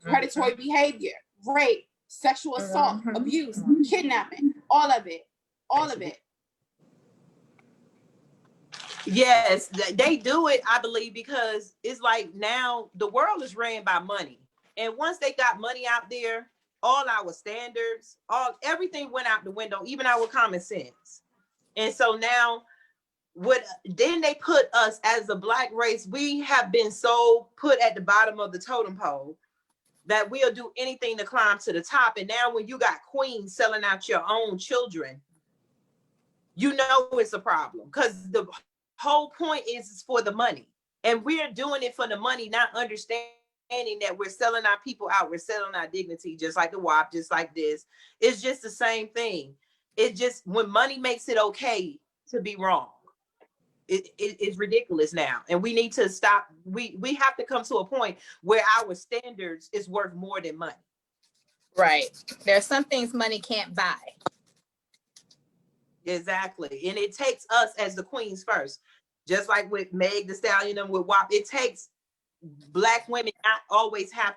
predatory behavior, rape, sexual assault, abuse, kidnapping, all of it. Yes, they do it, I believe, because it's like now the world is ran by money. And once they got money out there, all our standards, everything went out the window, even our common sense. And so now then they put us as a Black race, we have been so put at the bottom of the totem pole that we'll do anything to climb to the top. And now when you got queens selling out your own children, you know it's a problem, because the whole point is for the money. And we're doing it for the money, not understanding that we're selling our people out. We're selling our dignity, just like the WAP, just like this. It's just the same thing. It just, when money makes it okay to be wrong, it's ridiculous now. And we need to stop. We have to come to a point where our standards is worth more than money. Right. There's some things money can't buy. Exactly. And it takes us as the queens first. Just like with Meg Thee Stallion and with WAP, it takes Black women not always have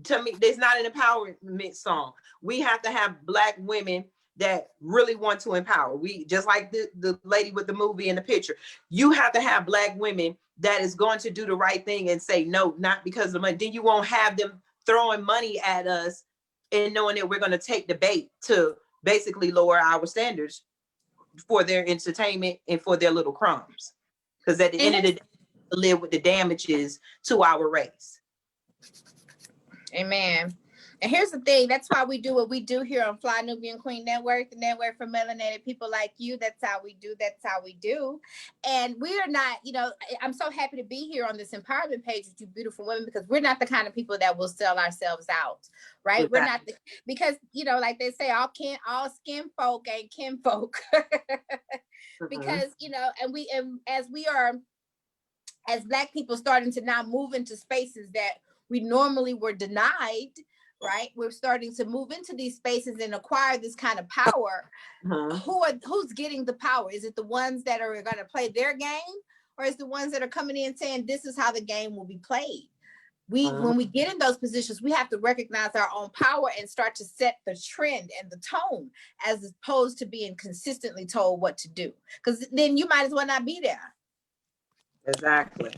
to me, there's not an empowerment song. We have to have Black women that really want to empower. We just like the lady with the movie and the picture. You have to have Black women that is going to do the right thing and say no, not because of the money. Then you won't have them throwing money at us and knowing that we're going to take the bait to basically lower our standards for their entertainment and for their little crumbs. Because at the end of the day, we live with the damages to our race. Amen. And here's the thing, that's why we do what we do here on Fly Nubian Queen Network, the network for melanated people like you. That's how we do. And we are not, I'm so happy to be here on this empowerment page with you beautiful women, because we're not the kind of people that will sell ourselves out, right? Exactly. We're not because, like they say, all skin folk ain't kin folk. Because, and as we are, as Black people starting to now move into spaces that we normally were denied, right? We're starting to move into these spaces and acquire this kind of power. Who's getting the power? Is it the ones that are going to play their game, or is the ones that are coming in saying this is how the game will be played? When we get in those positions, we have to recognize our own power and start to set the trend and the tone, as opposed to being consistently told what to do. Because then you might as well not be there. Exactly.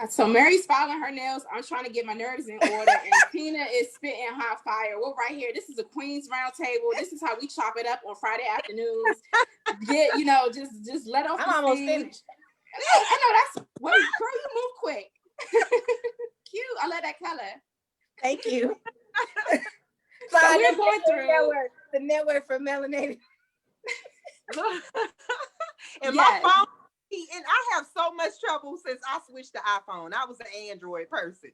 So Mary's filing her nails. I'm trying to get my nerves in order, and Tina is spitting hot fire. We're right here. This is a Queen's Round Table. This is how we chop it up on Friday afternoons. Get, you know, just let off. I'm almost finished. I know that's wait, girl, you move quick. Cute. I love that color. Thank you. So we're going through the network for melanated. And my phone. And I have so much trouble since I switched to iPhone. I was an Android person.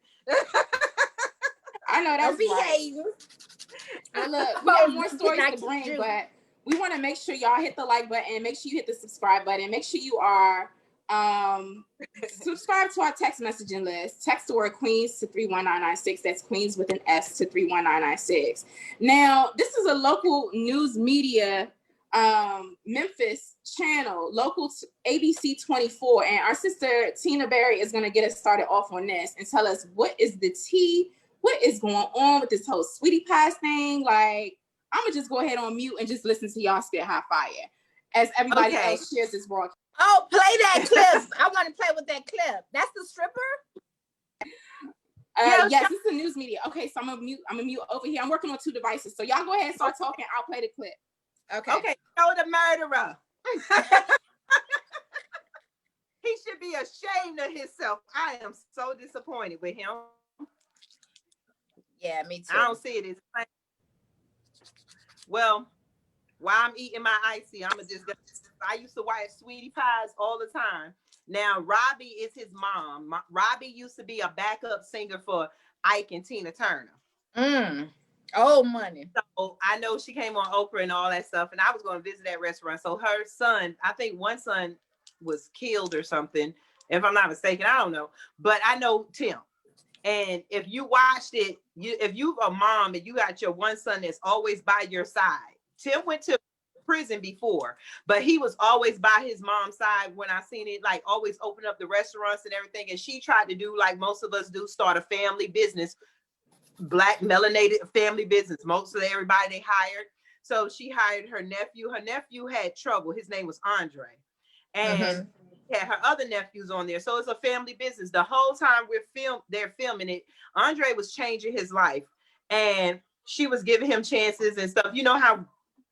I know that's right. Now look, we have more stories to bring, but we want to make sure y'all hit the like button. Make sure you hit the subscribe button. Make sure you are subscribe to our text messaging list. Text the word Queens to 31996. That's Queens with an S to 31996. Now, this is a local news media Memphis channel, local ABC 24, and our sister Tina Berry is going to get us started off on this and tell us what is the tea, what is going on with this whole sweetie pies thing. Like, I'm gonna just go ahead on mute and just listen to y'all spit hot fire as everybody else shares this broadcast. Oh, play that clip. I want to play with that clip. That's the stripper. Yes, this is a news media. Okay, so I'm gonna mute over here. I'm working on two devices, so y'all go ahead and start talking. I'll play the clip. Okay, show the murderer. He should be ashamed of himself. I am so disappointed with him. Yeah, me too. I don't see it as well. While I'm eating my icy, I used to watch sweetie pies all the time. Now Robbie is his mom. Robbie used to be a backup singer for Ike and Tina Turner. Oh, money. So I know she came on Oprah and all that stuff, and I was going to visit that restaurant. So her son, I think one son was killed or something, if I'm not mistaken. I don't know, but I know Tim. And if you watched it, if you a mom and you got your one son that's always by your side. Tim went to prison before, but he was always by his mom's side when I seen it, like always open up the restaurants and everything. And she tried to do like most of us do, start a family business. Black melanated family business. Most of everybody they hired. So she hired her nephew. Her nephew had trouble. His name was Andre. And had her other nephews on there. So it's a family business. The whole time they're filming it, Andre was changing his life. And she was giving him chances and stuff. You know how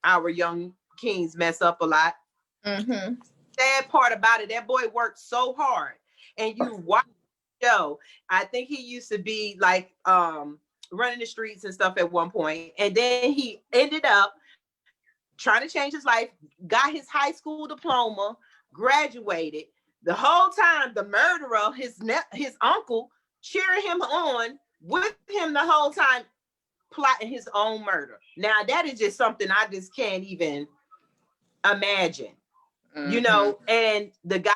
our young kings mess up a lot. Sad part about it, that boy worked so hard. And you watch the show. I think he used to be like running the streets and stuff at one point, and then he ended up trying to change his life, got his high school diploma, graduated. The whole time the murderer, his uncle, cheering him on with him the whole time, plotting his own murder. Now that is just something I just can't even imagine. You know, and the guy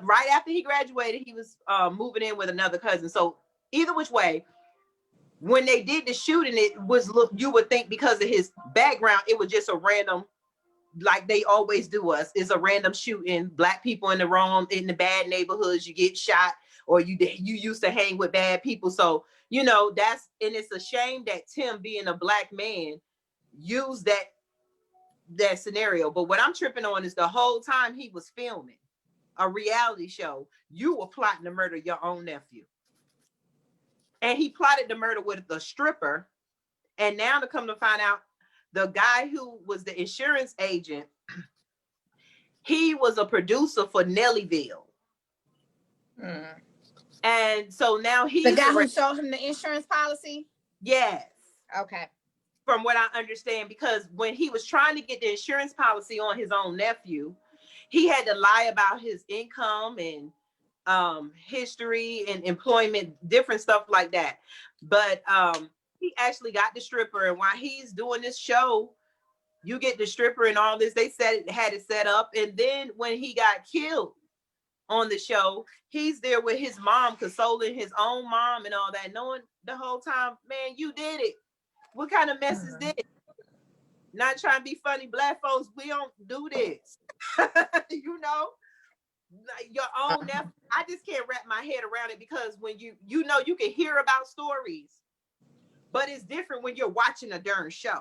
right after he graduated, he was moving in with another cousin. So either which way, when they did the shooting, it was, you would think because of his background, it was just a random, like they always do us, is a random shooting. Black people in the bad neighborhoods, you get shot, or you used to hang with bad people. So, you know, and it's a shame that Tim, being a Black man, used that scenario. But what I'm tripping on is the whole time he was filming a reality show, you were plotting to murder your own nephew. And he plotted the murder with the stripper. And now to come to find out, the guy who was the insurance agent, he was a producer for Nellyville. And so now he's the guy who sold him the insurance policy? Yes. Okay. From what I understand, because when he was trying to get the insurance policy on his own nephew, he had to lie about his income and history and employment, different stuff like that. But he actually got the stripper, and while he's doing this show, you get the stripper and all this. They had it set up, and then when he got killed on the show, he's there with his mom, consoling his own mom and all that, knowing the whole time, man, you did it. What kind of mess is this? Not trying to be funny, black folks, we don't do this. You know, your own nephew. I just can't wrap my head around it, because when you know, you can hear about stories, but it's different when you're watching a darn show.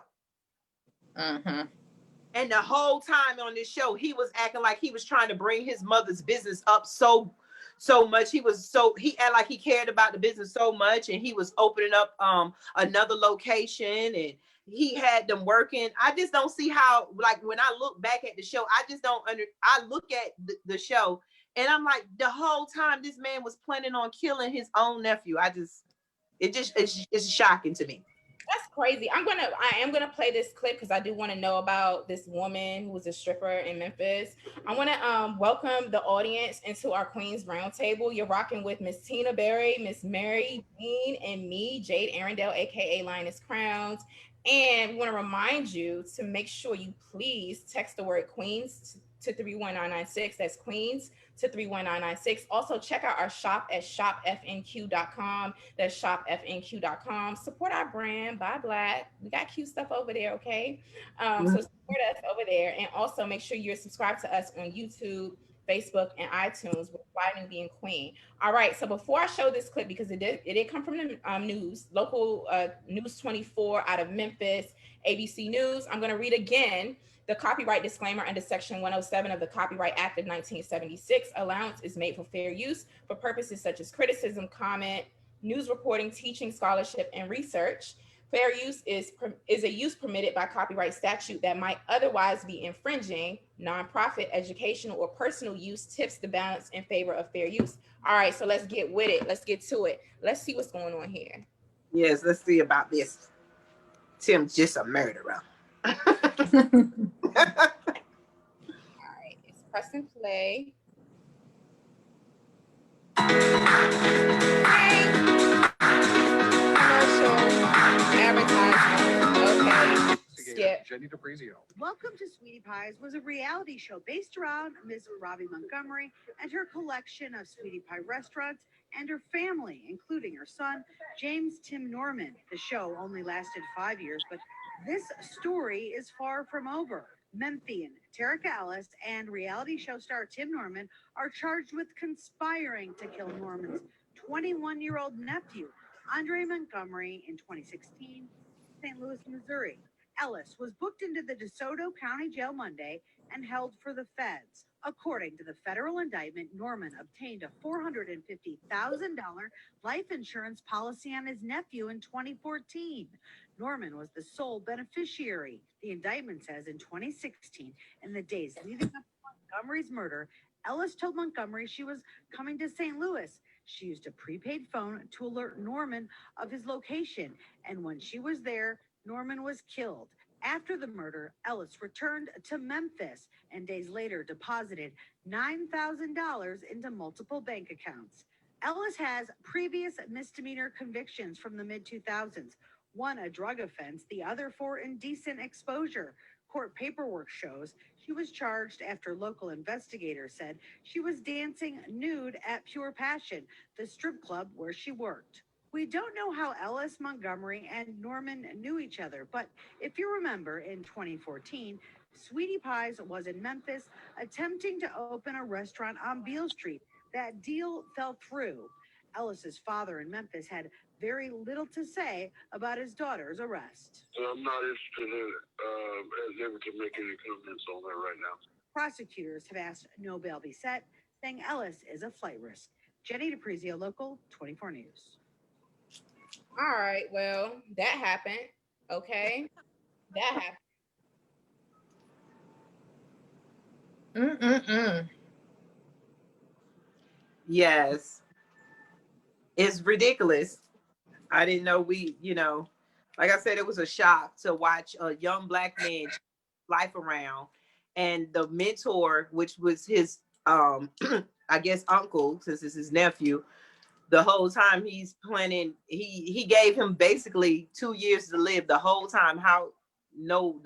And the whole time on this show, he was acting like he was trying to bring his mother's business up so much. He acted like he cared about the business so much, and he was opening up another location, and he had them working. I just don't see how, like, when I look back at the show, I just don't I look at the show, and I'm like, the whole time this man was planning on killing his own nephew. It's shocking to me. That's crazy. I am gonna play this clip because I do want to know about this woman who was a stripper in Memphis. I want to welcome the audience into our Queens Roundtable. You're rocking with Miss Tina Berry, Miss Mary Dean, and me, Jade Arundel, aka Lioness Crowns. And we want to remind you to make sure you please text the word Queens to 31996. That's Queens to 31996. Also, check out our shop at shopfnq.com. That's shopfnq.com. Support our brand, Buy Black. We got cute stuff over there, okay? So support us over there. And also make sure you're subscribed to us on YouTube, Facebook, and iTunes with Fly New Being Queen. All right, so before I show this clip, because it did come from the news, local News 24 out of Memphis, ABC News, I'm going to read again the copyright disclaimer under Section 107 of the Copyright Act of 1976. Allowance is made for fair use for purposes such as criticism, comment, news reporting, teaching, scholarship, and research. Fair use is a use permitted by copyright statute that might otherwise be infringing. Nonprofit, educational, or personal use tips the balance in favor of fair use. All right, so let's get with it. Let's get to it. Let's see what's going on here. Yes, let's see about this. Tim's just a murderer. All right, it's press and play. Welcome to Sweetie Pies was a reality show based around Miss Robbie Montgomery and her collection of Sweetie Pie restaurants and her family, including her son, James Tim Norman. The show only lasted 5 years, but this story is far from over. Memphian Terica Ellis and reality show star Tim Norman are charged with conspiring to kill Norman's 21-year-old nephew, Andre Montgomery, in 2016, St. Louis, Missouri. Ellis was booked into the DeSoto County Jail Monday and held for the feds. According to the federal indictment, Norman obtained a $450,000 life insurance policy on his nephew in 2014. Norman was the sole beneficiary. The indictment says in 2016, in the days leading up to Montgomery's murder, Ellis told Montgomery she was coming to St. Louis. She used a prepaid phone to alert Norman of his location, and when she was there, Norman was killed. After the murder, Ellis returned to Memphis and days later deposited $9,000 into multiple bank accounts. Ellis has previous misdemeanor convictions from the mid-2000s, one a drug offense, the other for indecent exposure. Court paperwork shows she was charged after local investigators said she was dancing nude at Pure Passion, the strip club where she worked. We don't know how Ellis, Montgomery, and Norman knew each other, but if you remember, in 2014, Sweetie Pies was in Memphis attempting to open a restaurant on Beale Street. That deal fell through. Ellis's father in Memphis had very little to say about his daughter's arrest. I'm not interested in never to make any comments on that right now. Prosecutors have asked no bail be set, saying Ellis is a flight risk. Jenny DePrizio, Local 24 News. All right, well, that happened. Okay, that happened. Yes, it's ridiculous. I didn't know like I said, it was a shock to watch a young black man life around, and the mentor, which was his I guess uncle, since it's his nephew, the whole time he's planning, he gave him basically 2 years to live the whole time. How no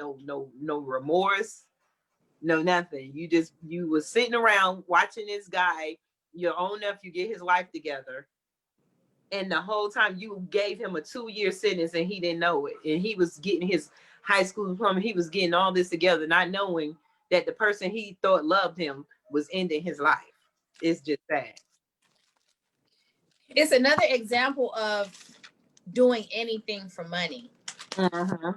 remorse, no nothing. You was sitting around watching this guy, your own nephew, get his life together, and the whole time you gave him a 2-year sentence and he didn't know it, and he was getting his high school diploma. He was getting all this together, not knowing that the person he thought loved him was ending his life. It's just sad. It's another example of doing anything for money. Mm-hmm.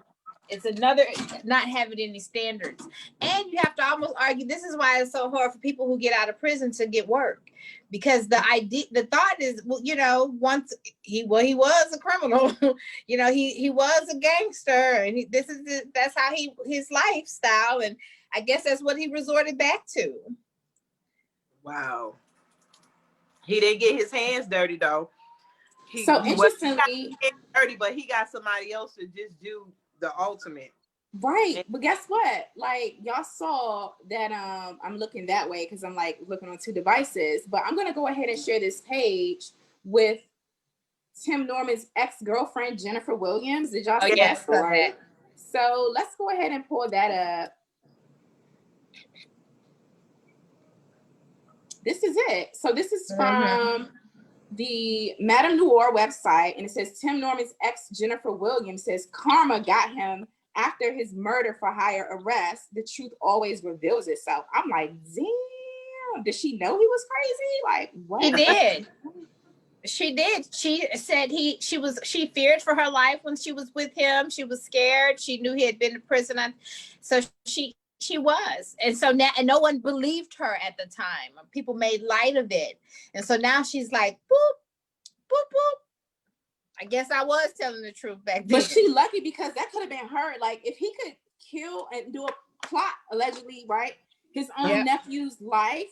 It's another not having any standards. And you have to almost argue, this is why it's so hard for people who get out of prison to get work. Because the thought is, well, you know, once he was a criminal, you know, he was a gangster, and that's how his lifestyle, and I guess that's what he resorted back to. Wow. He didn't get his hands dirty though. Interestingly, dirty, but he got somebody else to just do the ultimate. Right. But guess what? Like, y'all saw that I'm looking that way because I'm like looking on 2 devices, but I'm gonna go ahead and share this page with Tim Norman's ex-girlfriend Jennifer Williams. Did y'all see that story? So let's go ahead and pull that up. This is it. So this is from the Madame Noir website, and it says Tim Norman's ex Jennifer Williams says karma got him after his murder for hire arrest. The truth always reveals itself. I'm like, damn, did she know he was crazy? Like, what? He did. She did. She said she feared for her life when she was with him. She was scared. She knew he had been to prison. So she was. And so now, and no one believed her at the time. People made light of it. And so now she's like, boop, boop, boop. I guess I was telling the truth back then. But she lucky because that could have been her. Like, if he could kill and do a plot, allegedly, right? His own nephew's life.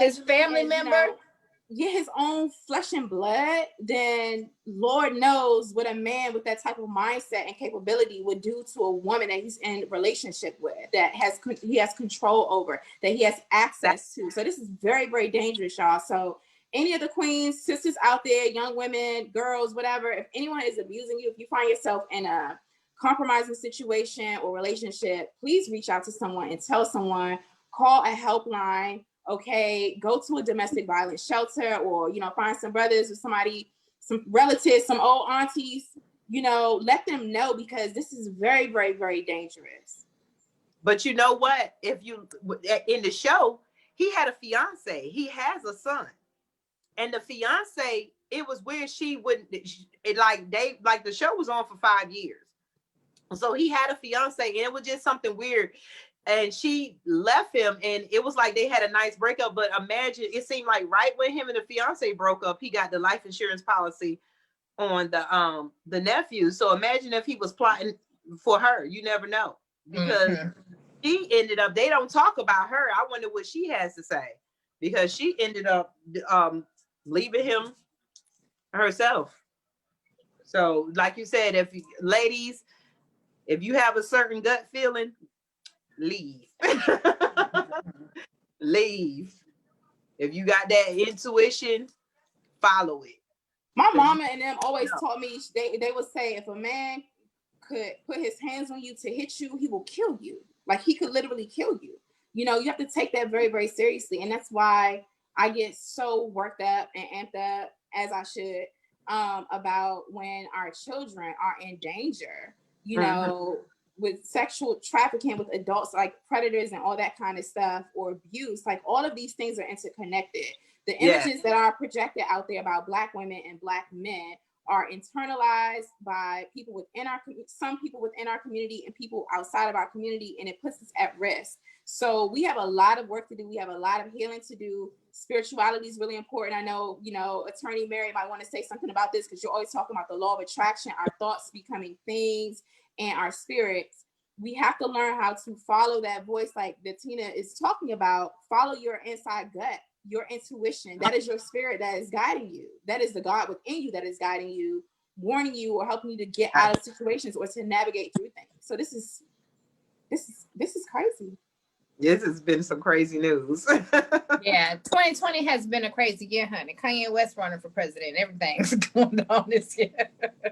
His family member. You know, his own flesh and blood, then Lord knows what a man with that type of mindset and capability would do to a woman that he's in relationship with, that he has control over, that he has access to. So this is very, very dangerous, y'all. So any of the queens, sisters out there, young women, girls, whatever, if anyone is abusing you, if you find yourself in a compromising situation or relationship, please reach out to someone and tell someone, call a helpline. Okay, go to a domestic violence shelter, or, you know, find some brothers or somebody, some relatives, some old aunties, you know, let them know, because this is very, very, very dangerous. But you know what? If you, in the show, he had a fiance. He has a son. And the fiance, it was weird. She wouldn't, like the show was on for 5 years. So he had a fiance, and it was just something weird. And she left him, and it was like they had a nice breakup. But imagine, it seemed like right when him and the fiance broke up, he got the life insurance policy on the nephew. So imagine if he was plotting for her. You never know, because she ended up, they don't talk about her. I wonder what she has to say, because she ended up leaving him herself. So like you said, ladies, if you have a certain gut feeling, leave. Leave. If you got that intuition, follow it. My mama and them always taught me, they would say, if a man could put his hands on you to hit you, he will kill you. Like, he could literally kill you. You know, you have to take that very, very seriously. And that's why I get so worked up and amped up, as I should, about when our children are in danger, you know, with sexual trafficking, with adults, like predators and all that kind of stuff, or abuse. Like, all of these things are interconnected. The images that are projected out there about Black women and Black men are internalized by people within some people within our community and people outside of our community, and it puts us at risk. So we have a lot of work to do. We have a lot of healing to do. Spirituality is really important. I know, you know, Attorney Mary might want to say something about this, because you're always talking about the law of attraction, our thoughts becoming things, and our spirits. We have to learn how to follow that voice, like that Tina is talking about. Follow your inside gut, your intuition. That is your spirit that is guiding you. That is the God within you that is guiding you, warning you, or helping you to get out of situations or to navigate through things. So this is crazy. This has been some crazy news. Yeah, 2020 has been a crazy year, honey. Kanye West running for president. Everything's going on this year.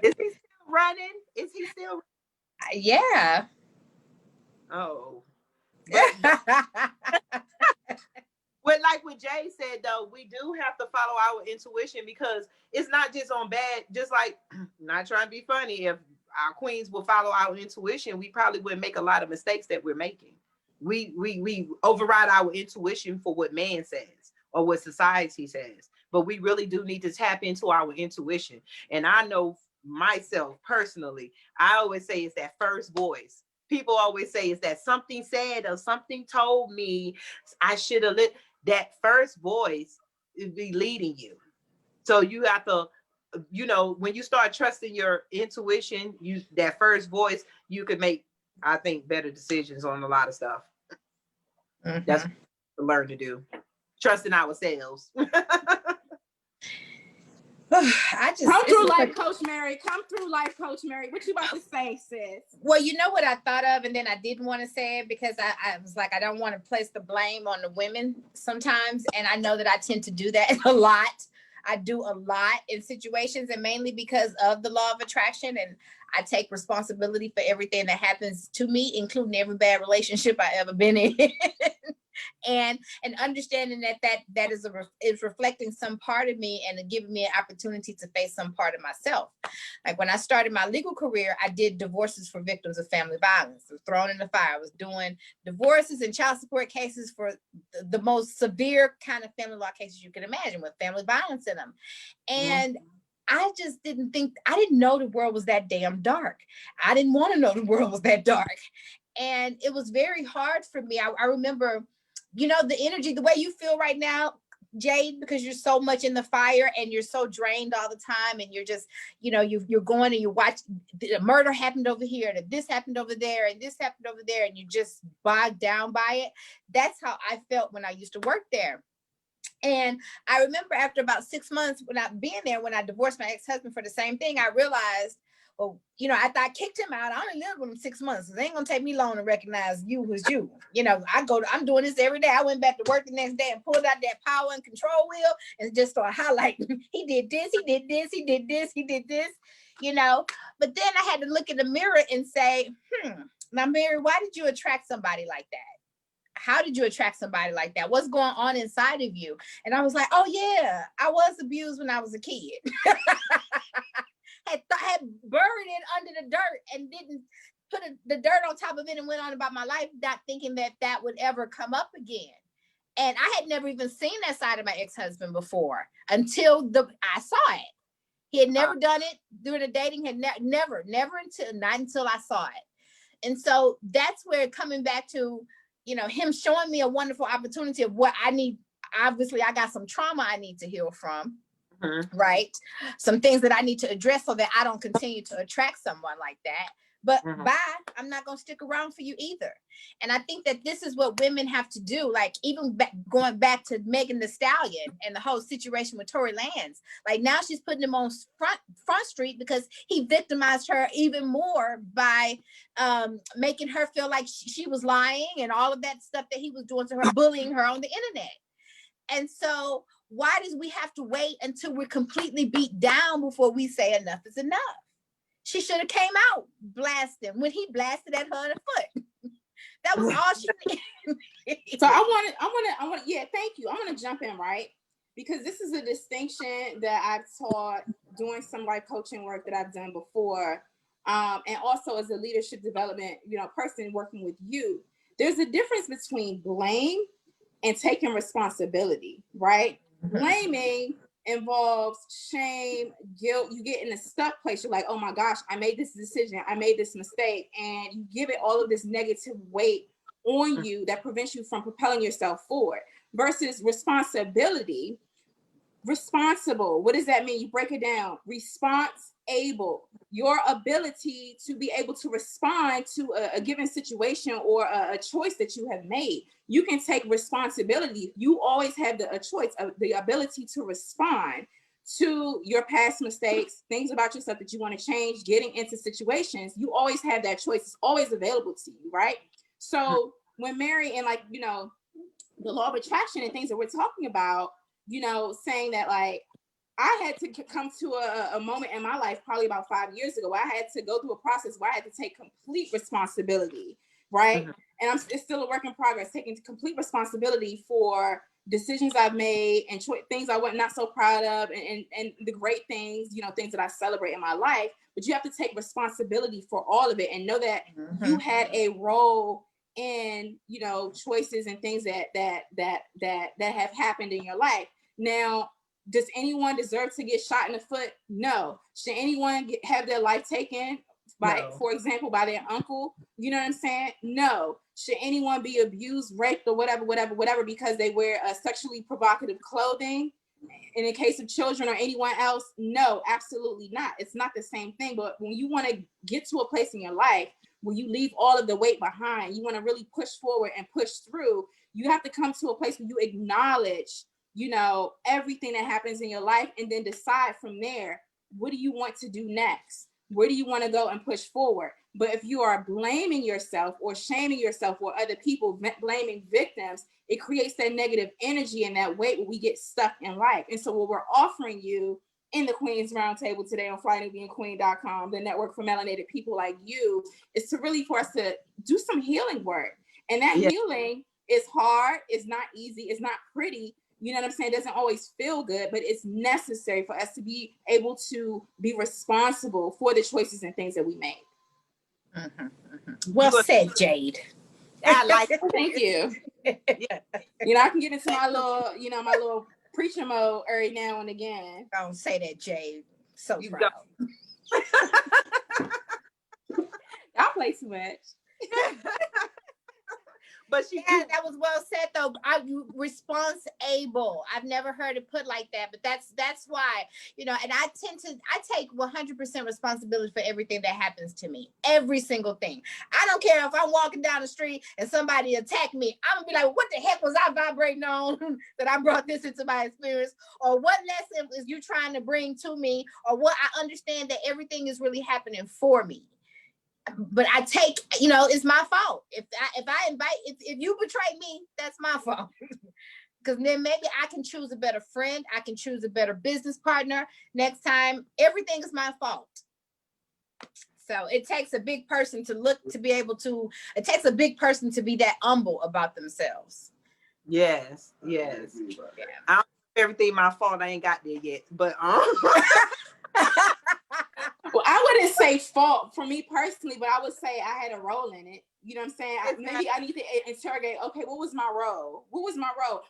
Is he still running? Is he still? Yeah. Oh. But like what Jay said, though, we do have to follow our intuition, because it's not just on bad, just like, not trying to be funny, if our queens will follow our intuition, we probably wouldn't make a lot of mistakes that we're making. We override our intuition for what man says or what society says, but we really do need to tap into our intuition. And I know myself personally, I always say it's that first voice. People always say it's that something said or something told me I should have lit. That first voice is be leading you. So you have to, you know, when you start trusting your intuition, that first voice, you could make, I think, better decisions on a lot of stuff. Mm-hmm. That's what we learn to do. Trusting ourselves. Come through life, Coach Mary. Come through life, Coach Mary. What you about to say, sis? Well, you know what I thought of, and then I didn't want to say it because I was like, I don't want to place the blame on the women sometimes. And I know that I tend to do that a lot. I do a lot in situations, and mainly because of the law of attraction. And I take responsibility for everything that happens to me, including every bad relationship I ever been in. and understanding that is reflecting some part of me and giving me an opportunity to face some part of myself. Like when I started my legal career, I did divorces for victims of family violence. I was thrown in the fire. I was doing divorces and child support cases for the most severe kind of family law cases you can imagine, with family violence in them. And I just didn't know the world was that damn dark. I didn't want to know the world was that dark. And it was very hard for me. I remember, you know, the energy, the way you feel right now, Jade, because you're so much in the fire and you're so drained all the time, and you're just, you know, you're going and you watch the murder happened over here, and this happened over there, and this happened over there, and you just bogged down by it. That's how I felt when I used to work there. And I remember after about 6 months when I divorced my ex-husband for the same thing, I realized, well, you know, after I kicked him out, I only lived with him 6 months. It ain't gonna take me long to recognize you was you. You know, I'm doing this every day. I went back to work the next day and pulled out that power and control wheel and just started highlighting. He did this, he did this, he did this, he did this, you know. But then I had to look in the mirror and say, now, Mary, why did you attract somebody like that? How did you attract somebody like that? What's going on inside of you? And I was like, oh yeah, I was abused when I was a kid. had buried it under the dirt and didn't put the dirt on top of it and went on about my life, not thinking that would ever come up again. And I had never even seen that side of my ex-husband before until I saw it. He had never done it during the dating, had never until I saw it. And so that's where coming back to, you know, him showing me a wonderful opportunity of what I need. Obviously, I got some trauma I need to heal from. Right? Some things that I need to address so that I don't continue to attract someone like that. But bye, I'm not going to stick around for you either. And I think that this is what women have to do. Like even going back to Megan Thee Stallion and the whole situation with Tory Lanez. Like now she's putting him on front street because he victimized her even more by making her feel like she was lying and all of that stuff that he was doing to her, bullying her on the internet. And so why does we have to wait until we're completely beat down before we say enough is enough? She should have came out blasting when he blasted at her in the foot. That was all she needed. So I want to, yeah, thank you. I want to jump in, right? Because this is a distinction that I've taught doing some life coaching work that I've done before. And also as a leadership development, you know, person working with you. There's a difference between blame and taking responsibility, right? Blaming involves shame, guilt. You get in a stuck place. You're like, oh my gosh, I made this decision. I made this mistake. And you give it all of this negative weight on you that prevents you from propelling yourself forward. Versus responsibility. Responsible. What does that mean? You break it down. Response-able. Your ability to be able to respond to a given situation or a choice that you have made. You can take responsibility. You always have a choice of the ability to respond to your past mistakes, things about yourself that you want to change, getting into situations. You always have that choice. It's always available to you, right? So when Mary and like, you know, the law of attraction and things that we're talking about, you know, saying that like, I had to come to a moment in my life, probably about 5 years ago, where I had to go through a process where I had to take complete responsibility, right? And it's still a work in progress, taking complete responsibility for decisions I've made and things I was not so proud of and the great things, you know, things that I celebrate in my life. but you have to take responsibility for all of it and know that you had a role in, you know, choices and things that have happened in your life. Now, does anyone deserve to get shot in the foot? No. Should anyone have their life taken by, for example, by their uncle? You know what I'm saying? No. Should anyone be abused, raped, or whatever because they wear sexually provocative clothing? In the case of children or anyone else, no, absolutely not. It's not the same thing. But when you want to get to a place in your life where you leave all of the weight behind, you want to really push forward and push through, you have to come to a place where you acknowledge, you know, everything that happens in your life, and then decide from there, what do you want to do next? Where do you want to go and push forward? But if you are blaming yourself or shaming yourself or other people, blaming victims, it creates that negative energy and that weight where we get stuck in life. And so what we're offering you in the Queen's Roundtable today on FlyNubianQueen.com, the network for melanated people like you, is to really for us to do some healing work. And that healing is hard, it's not easy, it's not pretty. You know what I'm saying? It doesn't always feel good, but it's necessary for us to be able to be responsible for the choices and things that we make. Well said, Jade. I like it. Thank you. You know, I can get into my little, you know, my little preacher mode every now and again. Don't say that, Jade. So proud. Y'all play too much. But that was well said though. Responsible. I've never heard it put like that, but that's why, you know, and I take 100% responsibility for everything that happens to me. Every single thing. I don't care if I'm walking down the street and somebody attack me. I'm gonna be like, what the heck was I vibrating on that I brought this into my experience? Or what lesson is you trying to bring to me? Or what I understand that everything is really happening for me. But I take, you know, it's my fault. If you betray me, that's my fault. Because then maybe I can choose a better friend. I can choose a better business partner next time. Everything is my fault. So it takes a big person it takes a big person to be that humble about themselves. Yes. Yeah. I don't know everything my fault. I ain't got there yet, but well, I wouldn't say fault for me personally, but I would say I had a role in it. You know what I'm saying? Maybe I need to interrogate, okay, what was my role?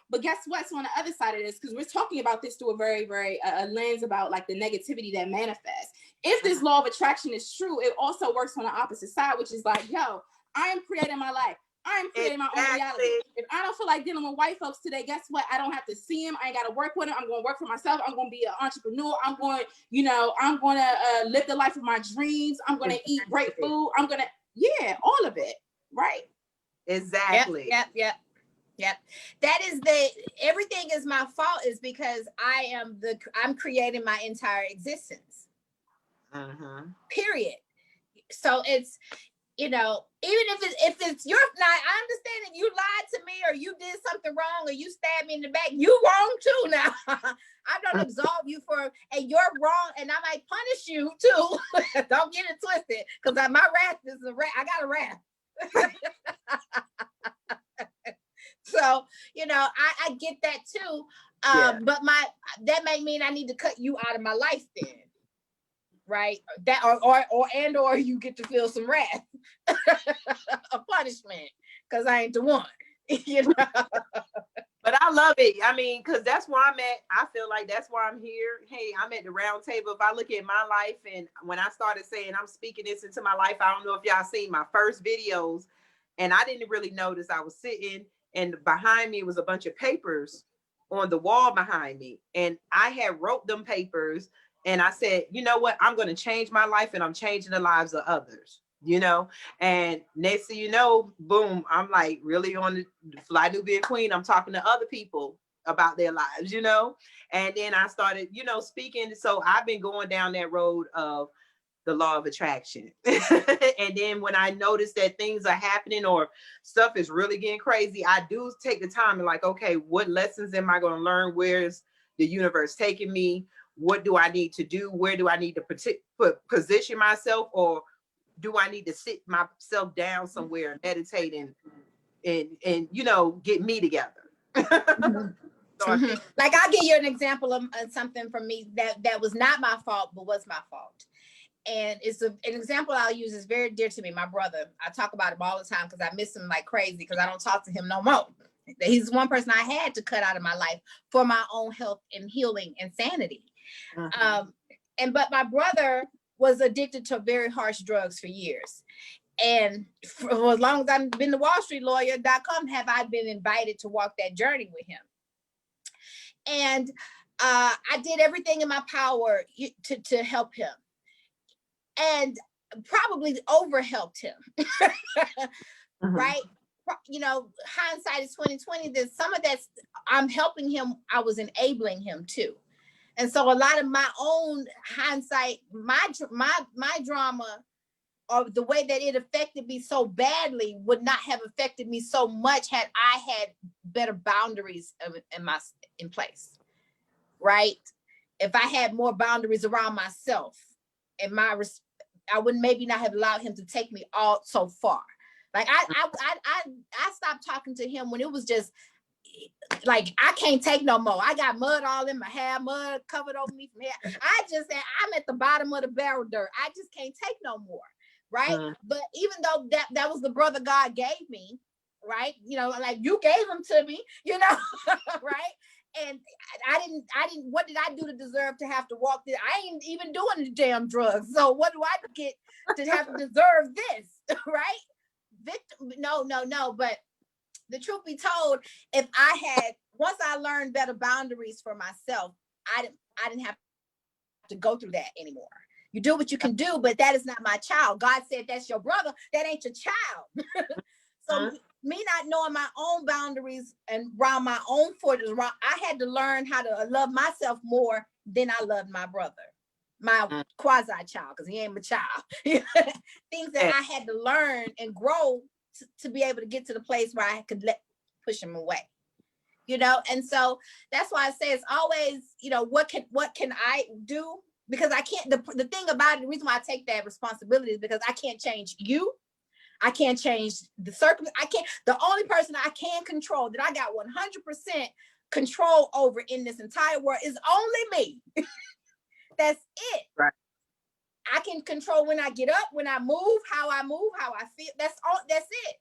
But guess what? So on the other side of this, because we're talking about this through a very, very lens about like the negativity that manifests. If this law of attraction is true, it also works on the opposite side, which is like, yo, I am creating my life. I'm creating my own reality. If I don't feel like dealing with white folks today, guess what? I don't have to see them. I ain't got to work with them. I'm going to work for myself. I'm going to be an entrepreneur. I'm going to live the life of my dreams. I'm going to eat great food. I'm going to, all of it. Right. Exactly. Yep. That is everything is my fault is because I'm creating my entire existence. Period. So it's, you know, even if it's your, now I understand that you lied to me or you did something wrong or you stabbed me in the back, you wrong too now. I don't absolve you and you're wrong and I might punish you too. Don't get it twisted because my wrath is I got a wrath. So, you know, I get that too. But that may mean I need to cut you out of my life then. Right, that or you get to feel some wrath, a punishment, because I ain't the one, you know. But I love it. I mean, because that's where I'm at. I feel like that's why I'm here. Hey, I'm at the round table. If I look at my life, and when I started saying I'm speaking this into my life, I don't know if y'all seen my first videos, and I didn't really notice I was sitting, and behind me was a bunch of papers on the wall behind me, and I had wrote them papers. And I said, you know what? I'm going to change my life and I'm changing the lives of others, you know? And next thing you know, boom, I'm like really on the Fly Nubian Queen. I'm talking to other people about their lives, you know? And then I started, you know, speaking. So I've been going down that road of the law of attraction. And then when I notice that things are happening or stuff is really getting crazy, I do take the time and like, okay, what lessons am I going to learn? Where's the universe taking me? What do I need to do? Where do I need to position myself, or do I need to sit myself down somewhere and meditate and you know, get me together? So like I'll give you an example of something from me that was not my fault, but was my fault. And it's an example I'll use is very dear to me. My brother, I talk about him all the time because I miss him like crazy because I don't talk to him no more. He's one person I had to cut out of my life for my own health and healing and sanity. But my brother was addicted to very harsh drugs for years. And for as long as I've been the WallStreetLawyer.com, have I been invited to walk that journey with him. And I did everything in my power to help him. And probably overhelped him. Right? You know, hindsight is 2020. There's some of that I'm helping him, I was enabling him too. And so a lot of my own hindsight, my drama, or the way that it affected me so badly would not have affected me so much had I had better boundaries in place. Right? If I had more boundaries around myself and I would maybe not have allowed him to take me all so far. Like I stopped talking to him when it was just like, I can't take no more. I got mud all in my hair, mud covered over me from here. I just said, I'm at the bottom of the barrel dirt. I just can't take no more. Right. But even though that was the brother God gave me, right? You know, like you gave him to me, you know, right? And I didn't, what did I do to deserve to have to walk this? I ain't even doing the damn drugs. So what do I get to have to deserve this? Right? No. But the truth be told, if once I learned better boundaries for myself, I didn't have to go through that anymore. You do what you can do, but that is not my child. God said, that's your brother. That ain't your child. So me not knowing my own boundaries and around my own fortress, I had to learn how to love myself more than I loved my brother, my quasi-child, because he ain't my child. Things that I had to learn and grow to be able to get to the place where I could push him away. You know, and so that's why I say it's always, you know, what can I do? Because I can't, the thing about it, the reason why I take that responsibility is because I can't change you. I can't change the circumstance. The only person I can control, that I got 100% control over in this entire world, is only me. That's it. Right. I can control when I get up, when I move, how I feel. That's all. That's it.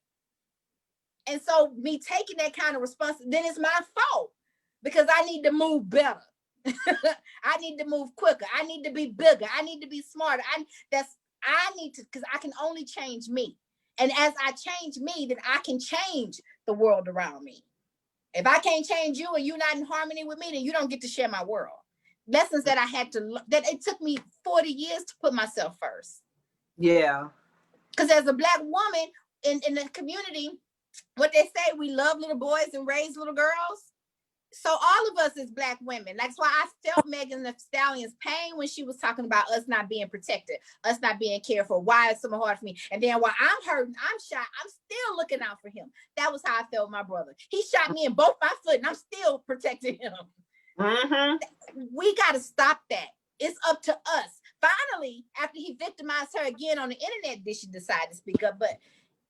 And so me taking that kind of responsibility, then it's my fault because I need to move better. I need to move quicker. I need to be bigger. I need to be smarter. Because I can only change me. And as I change me, then I can change the world around me. If I can't change you and you're not in harmony with me, then you don't get to share my world. Lessons that I had to, that it took me 40 years to put myself first. Yeah. Because as a Black woman in the community, what they say, we love little boys and raise little girls. So all of us as Black women, that's why I felt Megan Thee Stallion's pain when she was talking about us not being protected, us not being cared for. Why it's so hard for me? And then while I'm hurting, I'm shot, I'm still looking out for him. That was how I felt my brother. He shot me in both my foot and I'm still protecting him. We got to stop that. It's up to us. Finally, after he victimized her again on the internet, did she decide to speak up? But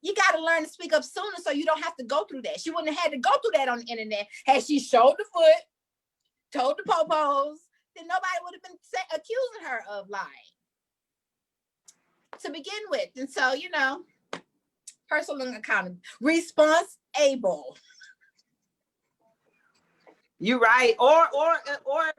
you got to learn to speak up sooner so you don't have to go through that. She wouldn't have had to go through that on the internet. Had she showed the foot, told the popos, then nobody would have been accusing her of lying to begin with. And so, you know, personal accountability, responsible. You're right. Or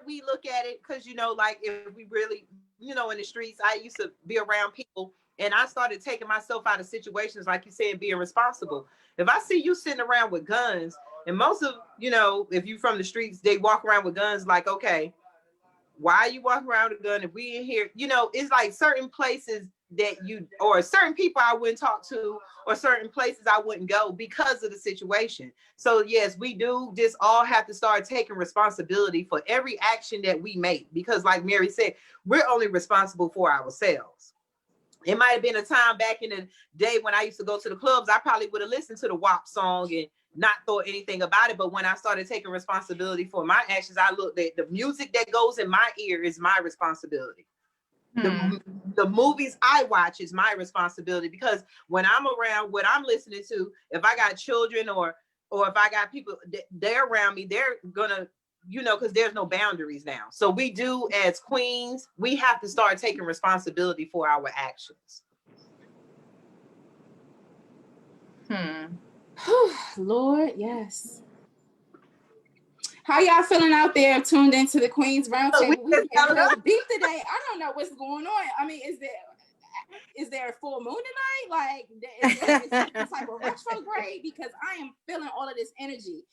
we look at it because, you know, like if we really, you know, in the streets, I used to be around people and I started taking myself out of situations, like you said, being responsible. If I see you sitting around with guns, and most of, you know, if you from the streets, they walk around with guns, like, okay, why are you walking around with a gun if we in here? You know, it's like certain places that or certain people I wouldn't talk to, or certain places I wouldn't go because of the situation. So yes, we do just all have to start taking responsibility for every action that we make, because like Mary said, we're only responsible for ourselves. It might have been a time back in the day when I used to go to the clubs, I probably would have listened to the WAP song and not thought anything about it. But when I started taking responsibility for my actions, I looked at the music that goes in my ear is my responsibility. The movies I watch is my responsibility, because when I'm around what I'm listening to, if I got children or if I got people, they're around me, they're gonna because there's no boundaries now. So we do, as queens, we have to start taking responsibility for our actions. Lord, yes. How y'all feeling out there tuned into the Queen's Roundtable? We had beef today. I don't know what's going on. I mean, is there a full moon tonight? Like, is some type of retrograde? Because I am feeling all of this energy.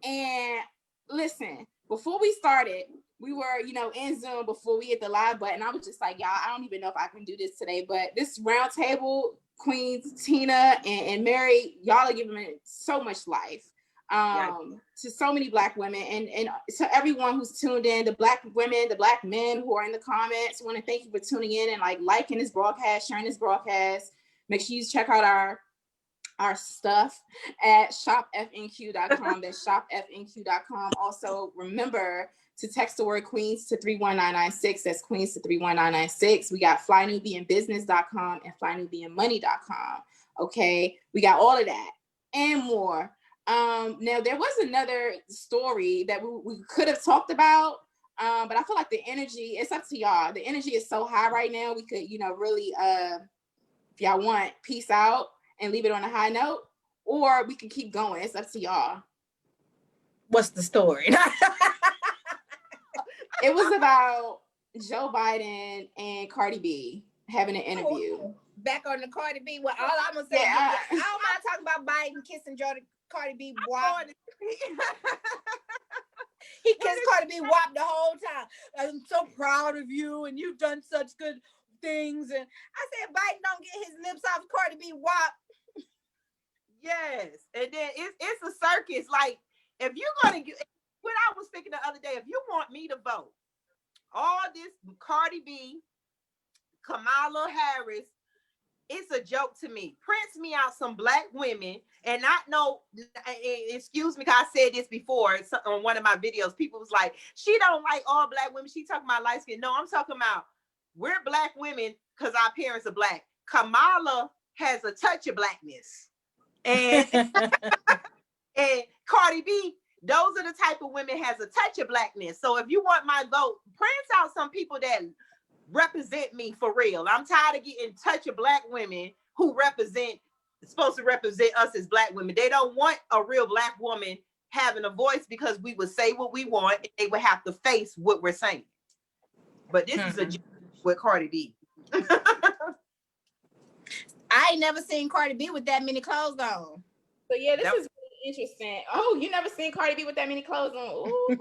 And listen, before we started, we were, in Zoom before we hit the live button. I was just like, y'all, I don't even know if I can do this today. But this roundtable, Queens Tina and Mary, y'all are giving me so much life. To so many Black women and to everyone who's tuned in, the Black women, the Black men who are in the comments. I want to thank you for tuning in and liking this broadcast, sharing this broadcast. Make sure you check out our stuff at shopfnq.com. That's shopfnq.com. Also, remember to text the word Queens to 31996. That's Queens to 31996. We got flynubianbusiness.com and flynubianmoney.com. Okay, we got all of that and more. Now there was another story that we could have talked about, but I feel like the energy, it's up to y'all. The energy is so high right now. We could, really, if y'all want, peace out and leave it on a high note, or we can keep going. It's up to y'all. What's the story? It was about Joe Biden and Cardi B having an interview. Back on the Cardi B. Well, all I'm gonna say, I don't mind talking about Biden kissing Cardi B wop. He kissed Cardi B wop the whole time. I'm so proud of you, and you've done such good things. And I said, Biden don't get his lips off Cardi B wop. Yes, and then it's a circus. Like, if you're gonna get, what I was thinking the other day, if you want me to vote, all this Cardi B, Kamala Harris, it's a joke to me. Prince me out some Black women, and not know, excuse me, because I said this before on one of my videos. People was like, she don't like all Black women. She talking about light skin. No, I'm talking about we're Black women because our parents are Black. Kamala has a touch of Blackness. And, and Cardi B, those are the type of women has a touch of Blackness. So if you want my vote, print out some people that represent me for real. I'm tired of getting touch of Black women who supposed to represent us as Black women. They don't want a real Black woman having a voice because we would say what we want and they would have to face what we're saying. But this is a joke with Cardi B. I ain't never seen Cardi B with that many clothes on. So yeah, this is really interesting. Oh, you never seen Cardi B with that many clothes on? Ooh,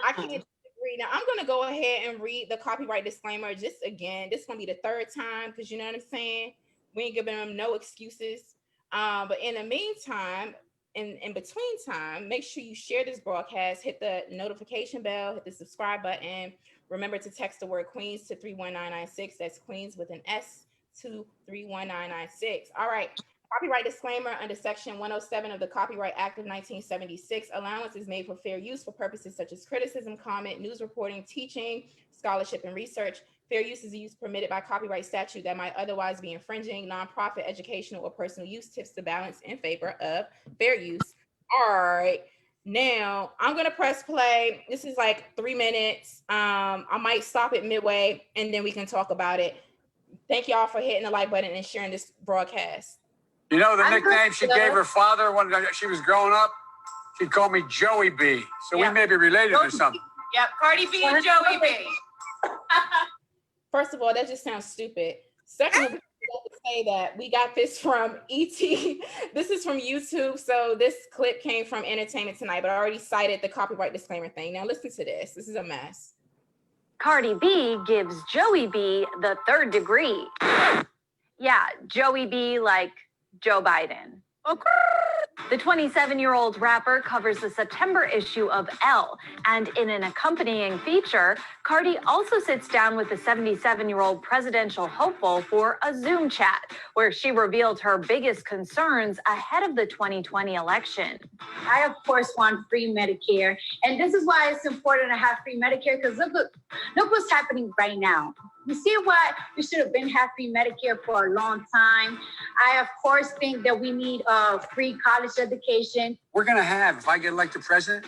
I can't disagree. Now I'm gonna go ahead and read the copyright disclaimer just again. This is gonna be the third time because you know what I'm saying. We ain't giving them no excuses. But in the meantime, in between time, make sure you share this broadcast, hit the notification bell, hit the subscribe button. Remember to text the word Queens to 31996. That's Queens with an S to 31996. All right. Copyright disclaimer under Section 107 of the Copyright Act of 1976. Allowance is made for fair use for purposes such as criticism, comment, news reporting, teaching, scholarship, and research. Fair use is a use permitted by copyright statute that might otherwise be infringing. Nonprofit, educational, or personal use tips the balance in favor of fair use. All right. Now I'm gonna press play. This is like 3 minutes. I might stop it midway and then we can talk about it. Thank y'all for hitting the like button and sharing this broadcast. You know the nickname she gave her father when she was growing up? She'd call me Joey B. So we may be related or something. Yep, Cardi B and Joey B. First of all, that just sounds stupid. Second of all, I have to say that we got this from ET. This is from YouTube. So this clip came from Entertainment Tonight, but I already cited the copyright disclaimer thing. Now listen to this. This is a mess. Cardi B gives Joey B the third degree. Yeah, Joey B like Joe Biden. Okay. The 27-year-old rapper covers the September issue of Elle, and in an accompanying feature, Cardi also sits down with the 77-year-old presidential hopeful for a Zoom chat, where she revealed her biggest concerns ahead of the 2020 election. I, of course, want free Medicare, and this is why it's important to have free Medicare, because look what's happening right now. You see why we should have been have free Medicare for a long time. I, of course, think that we need free college education. We're going to have, if I get elected president,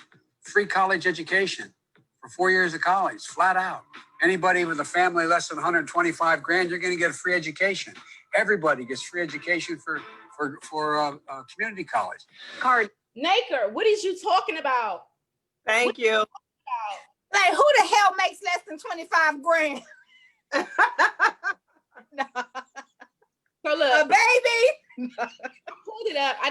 free college education for 4 years of college, flat out. Anybody with a family less than 125 grand, you're going to get a free education. Everybody gets free education for community college. Naker, what is you talking about? Thank you. Like, who the hell makes less than 25 grand? So look, a baby. I pulled it up. I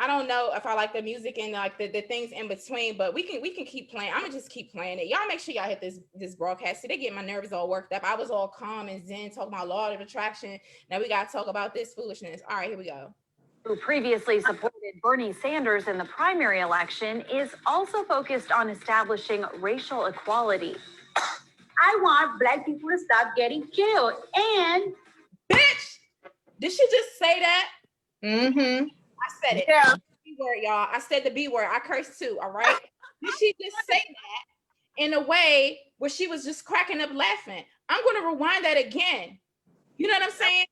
don't know if I like the music and like the things in between, but we can keep playing. I'm gonna just keep playing it. Y'all make sure y'all hit this broadcast. See, they get my nerves all worked up. I was all calm and zen talking about law of attraction. Now we gotta talk about this foolishness. All right, here we go. Who previously supported Bernie Sanders in the primary election, is also focused on establishing racial equality. I want Black people to stop getting killed. And bitch, did she just say that? Mm-hmm. I said it. Yeah. B word, y'all. I said the B word. I cursed too. All right. Did she just say that in a way where she was just cracking up laughing? I'm going to rewind that again. You know what I'm saying?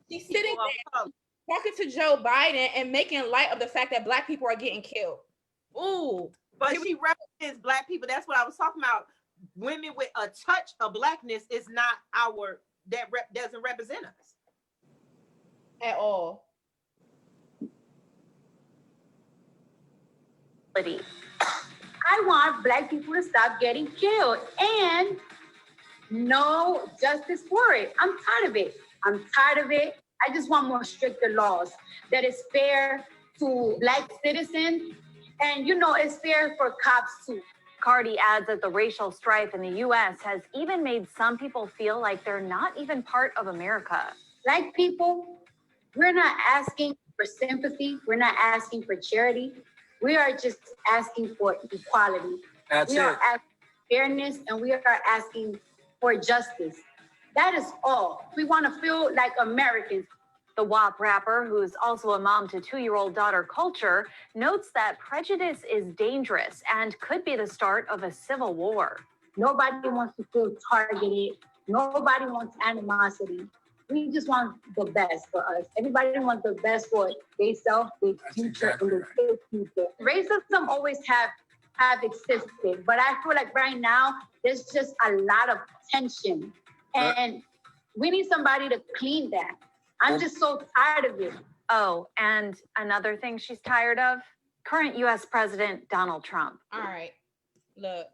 She's sitting there talking to Joe Biden and making light of the fact that Black people are getting killed. Ooh. But she represents Black people. That's what I was talking about. Women with a touch of Blackness is not doesn't represent us at all. I want Black people to stop getting killed and no justice for it. I'm tired of it. I just want more stricter laws that is fair to Black citizens, and it's fair for cops too. Cardi adds that the racial strife in the U.S. has even made some people feel like they're not even part of America. Black people, we're not asking for sympathy. We're not asking for charity. We are just asking for equality. We are asking for fairness, and we are asking for justice. That is all. We want to feel like Americans. The WAP rapper, who is also a mom to 2-year-old daughter Culture, notes that prejudice is dangerous and could be the start of a civil war. Nobody wants to feel targeted. Nobody wants animosity. We just want the best for us. Everybody wants the best for themselves, their future, and their kids' future. Racism always have existed, but I feel like right now there's just a lot of tension, and we need somebody to clean that. I'm just so tired of it. Oh, and another thing she's tired of? Current U.S. President Donald Trump. All right, look.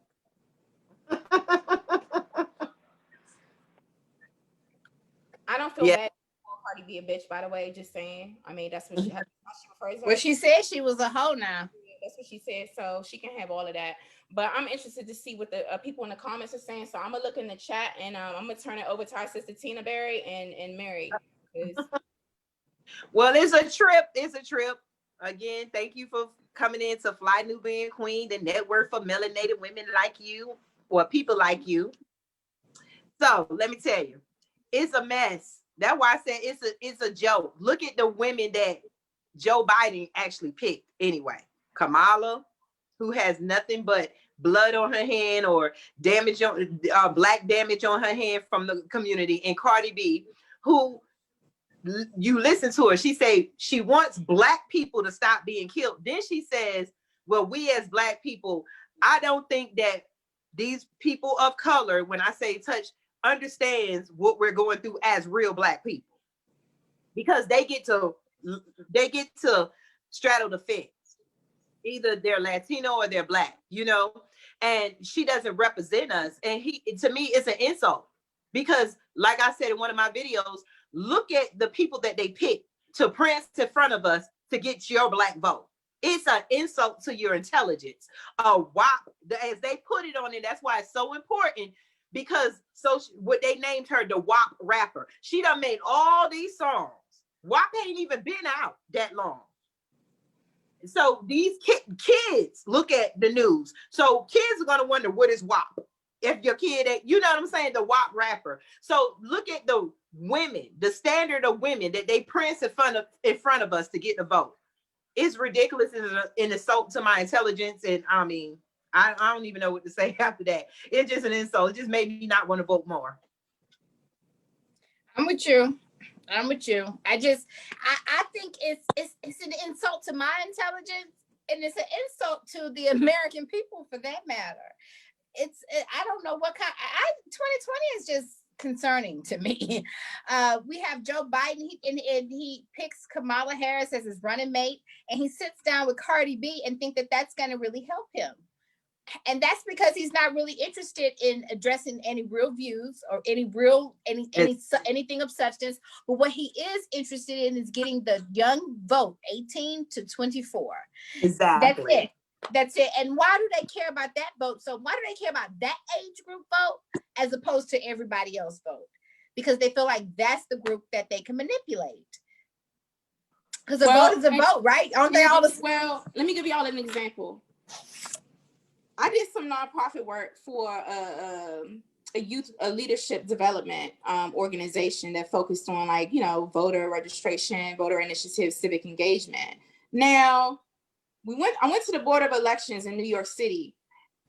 I don't feel bad for Cardi be a bitch, by the way, just saying. I mean, that's what she refers to. Well, she said she was a hoe now. That's what she said, so she can have all of that. But I'm interested to see what the people in the comments are saying, so I'm gonna look in the chat, and I'm gonna turn it over to our sister Tina Berry and Mary. Well, it's a trip. Again, thank you for coming in to Fly Nubian Queen, the network for melanated women like you, or people like you. So let me tell you, it's a mess. That's why I said it's a joke. Look at the women that Joe Biden actually picked anyway. Kamala, who has nothing but blood on her hand or damage on Black damage on her hand from the community, and Cardi B, who you listen to her, she say she wants Black people to stop being killed. Then she says, well, we as Black people, I don't think that these people of color, when I say touch, understands what we're going through as real Black people, because they get to straddle the fence. Either they're Latino or they're Black, and she doesn't represent us. And to me, it's an insult, because like I said in one of my videos, look at the people that they pick to prance in front of us to get your Black vote. It's an insult to your intelligence. WAP, as they put it on it, that's why it's so important, because what they named her, the WAP rapper. She done made all these songs. WAP ain't even been out that long. So these kids look at the news. So kids are going to wonder, what is WAP? If your kid ain't, you know what I'm saying, the WAP rapper. So look at the women, the standard of women that they prance in front of us to get the vote. It's ridiculous. It's an insult to my intelligence. And I mean, I don't even know what to say after that. It's just an insult. It just made me not want to vote more. I'm with you. I think it's an insult to my intelligence. it's an insult to the American people for that matter. I don't know what kind. 2020 is just concerning to me. We have Joe Biden, and he picks Kamala Harris as his running mate, and he sits down with Cardi B and think that that's going to really help him. And that's because he's not really interested in addressing any real views or anything of substance. But what he is interested in is getting the young vote, 18 to 24. Exactly. That's it. And why do they care about that vote? So why do they care about that age group vote as opposed to everybody else vote? Because they feel like that's the group that they can manipulate. Because a vote is a vote, right? Aren't they all the same? Well, let me give y'all an example. I did some nonprofit work for a leadership development organization that focused on, like, you know, voter registration, voter initiative, civic engagement. Now, I went to the Board of Elections in New York City.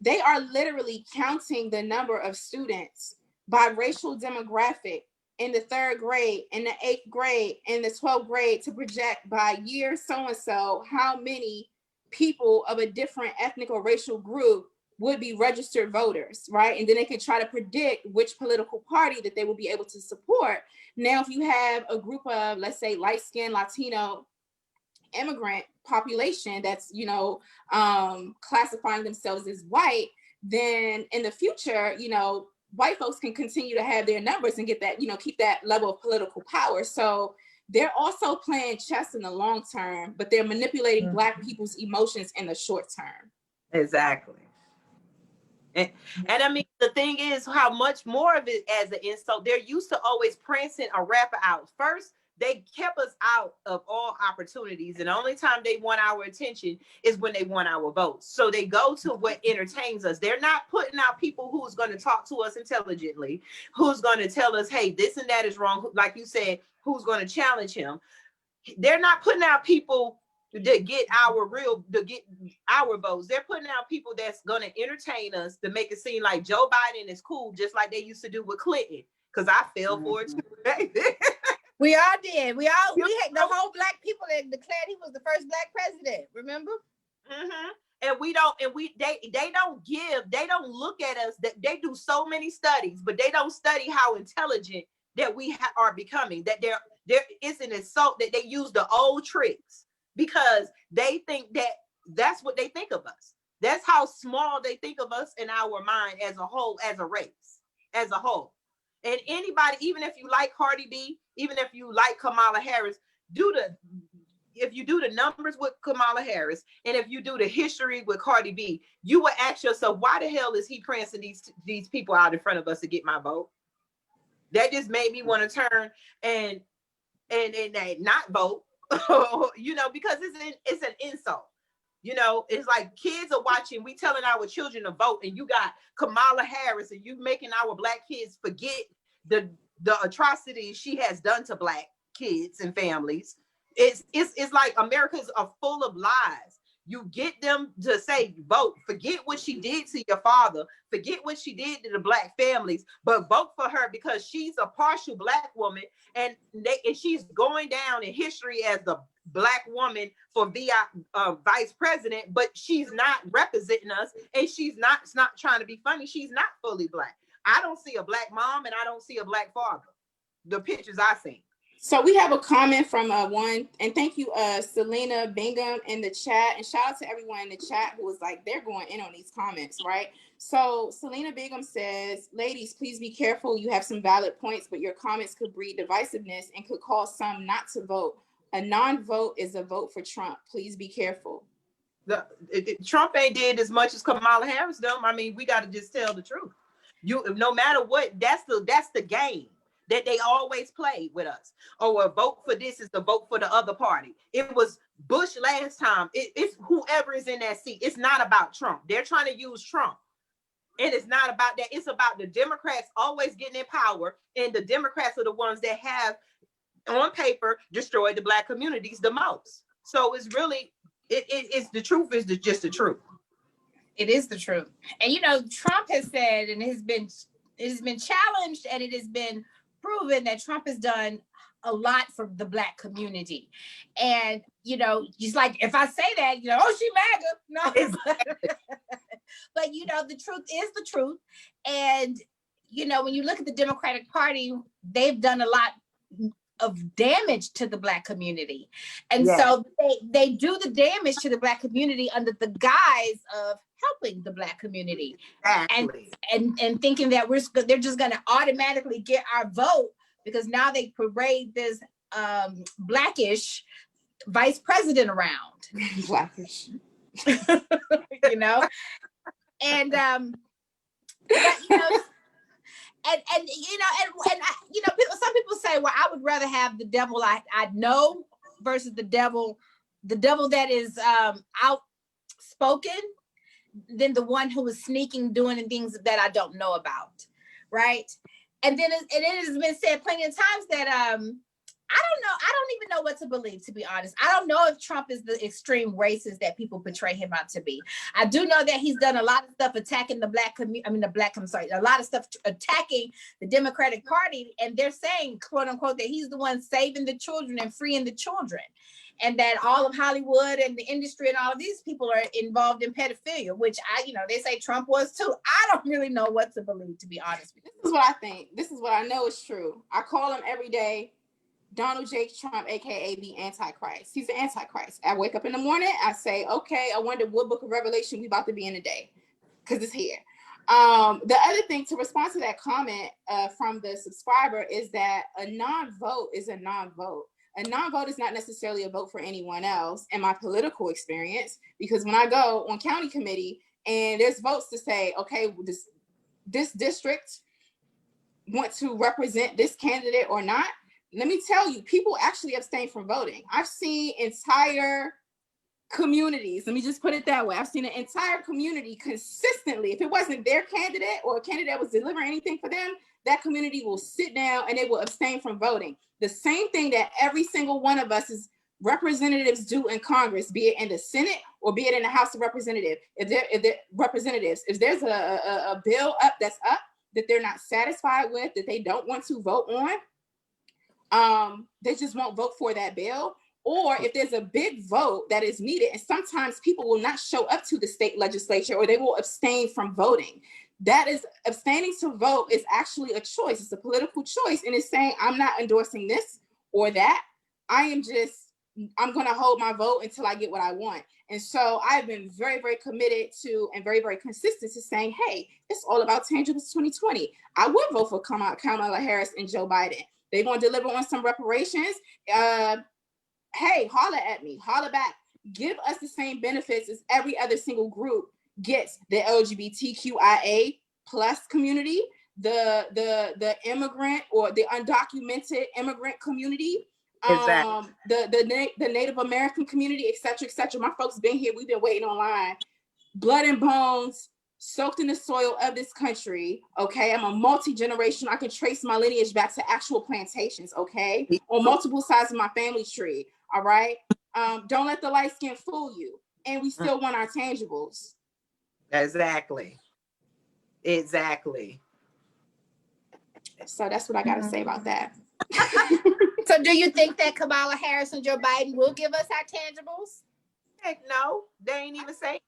They are literally counting the number of students by racial demographic in the 3rd grade, in the 8th grade, in the 12th grade to project by year so-and-so how many people of a different ethnic or racial group would be registered voters, right? And then they can try to predict which political party that they will be able to support. Now, if you have a group of, let's say, light-skinned Latino immigrant population that's, you know, classifying themselves as white, then in the future, you know, white folks can continue to have their numbers and get that, you know, keep that level of political power. So they're also playing chess in the long term, but they're manipulating Black people's emotions in the short term. Exactly. And I mean, the thing is how much more of it as an insult. They're used to always prancing a rapper out. First, they kept us out of all opportunities, and the only time they want our attention is when they want our votes. So they go to what entertains us. They're not putting out people who's going to talk to us intelligently, who's going to tell us, hey, this and that is wrong. Like you said, who's going to challenge him. They're not putting out people to get our votes. They're putting out people that's going to entertain us, to make it seem like Joe Biden is cool, just like they used to do with Clinton. Because I fell for it too. We all did. We had the whole Black people that declared he was the first Black president. Remember? And they don't look at us. They do so many studies, but they don't study how intelligent that we are becoming. That there is an insult that they use the old tricks because they think that that's what they think of us. That's how small they think of us in our mind as a whole, as a race, as a whole. And anybody, even if you like Cardi B, even if you like Kamala Harris, if you do the numbers with Kamala Harris, and if you do the history with Cardi B, you will ask yourself, why the hell is he prancing these people out in front of us to get my vote? That just made me want to turn and not vote, you know, because it's an insult. You know, it's like kids are watching, we telling our children to vote, and you got Kamala Harris, and you making our Black kids forget the atrocities she has done to Black kids and families. It's like Americans are full of lies. You get them to say vote, forget what she did to your father, forget what she did to the Black families, but vote for her because she's a partial Black woman, and she's going down in history as the Black woman for vice president, but she's not representing us, and she's not trying to be funny. She's not fully Black. I don't see a Black mom, and I don't see a Black father. The pictures I seen. So we have a comment from one, and thank you, Selena Bingham in the chat, and shout out to everyone in the chat who was like, they're going in on these comments, right? So Selena Bingham says, ladies, please be careful. You have some valid points, but your comments could breed divisiveness and could cause some not to vote. A non-vote is a vote for Trump. Please be careful. Trump ain't did as much as Kamala Harris done. I mean, we got to just tell the truth. No matter what, that's the game that they always play with us. Oh, a vote for this is the vote for the other party. It was Bush last time. It's whoever is in that seat. It's not about Trump. They're trying to use Trump. And it's not about that. It's about the Democrats always getting in power. And the Democrats are the ones that have, on paper, destroyed the Black communities the most. So it's really, it's the truth is just the truth. It is the truth. And, you know, Trump has said, and it has been challenged, and it has been proven that Trump has done a lot for the Black community. And, you know, just like, if I say that, you know, oh, she MAGA. No, but, you know, the truth is the truth. And, you know, when you look at the Democratic Party, they've done a lot of damage to the Black community. And so they do the damage to the Black community under the guise of helping the Black community. Exactly. And thinking that they're just going to automatically get our vote because now they parade this Blackish vice president around. Blackish. You know? And, but, you know, and you know, and you know, some people say, well, I would rather have the devil I know versus the devil that is outspoken than the one who is sneaking, doing things that I don't know about, right? And then it has been said plenty of times that I don't even know what to believe, to be honest. I don't know if Trump is the extreme racist that people portray him out to be. I do know that he's done a lot of stuff attacking the Black community. A lot of stuff attacking the Democratic Party. And they're saying, quote unquote, that he's the one saving the children and freeing the children. And that all of Hollywood and the industry and all of these people are involved in pedophilia, which they say Trump was too. I don't really know what to believe, to be honest with you. This is what I think. This is what I know is true. I call him every day Donald J. Trump, aka the Antichrist. He's the Antichrist. I wake up in the morning, I say, okay, I wonder what book of Revelation we about to be in today, because it's here. The other thing to respond to that comment from the subscriber is that a non-vote is a non-vote. A non-vote is not necessarily a vote for anyone else in my political experience, because when I go on county committee and there's votes to say, okay, this district want to represent this candidate or not, let me tell you, people actually abstain from voting. I've seen entire communities, let me just put it that way. I've seen an entire community consistently, if it wasn't their candidate or a candidate that was delivering anything for them, that community will sit down and they will abstain from voting. The same thing that every single one of us as representatives do in Congress, be it in the Senate or be it in the House of Representatives. If there's a bill up that's up that they're not satisfied with, that they don't want to vote on, they just won't vote for that bill. Or if there's a big vote that is needed, and sometimes people will not show up to the state legislature or they will abstain from voting. That is, abstaining to vote is actually a choice. It's a political choice. And it's saying, I'm not endorsing this or that. I'm going to hold my vote until I get what I want. And so I've been very, very committed to and very, very consistent to saying, hey, it's all about tangibles 2020. I would vote for Kamala Harris and Joe Biden. They're going to deliver on some reparations. Hey, holla at me, holla back. Give us the same benefits as every other single group gets. The LGBTQIA plus community, the immigrant or the undocumented immigrant community, exactly. the Native American community, et cetera, et cetera. My folks been here, we've been waiting online. Blood and bones, soaked in the soil of this country, okay? I'm a multi-generational, I can trace my lineage back to actual plantations, okay? On multiple sides of my family tree, all right? Don't let the light skin fool you. And we still want our tangibles. Exactly. Exactly. So that's what I gotta say about that. So do you think that Kamala Harris and Joe Biden will give us our tangibles? Heck no, they ain't even say.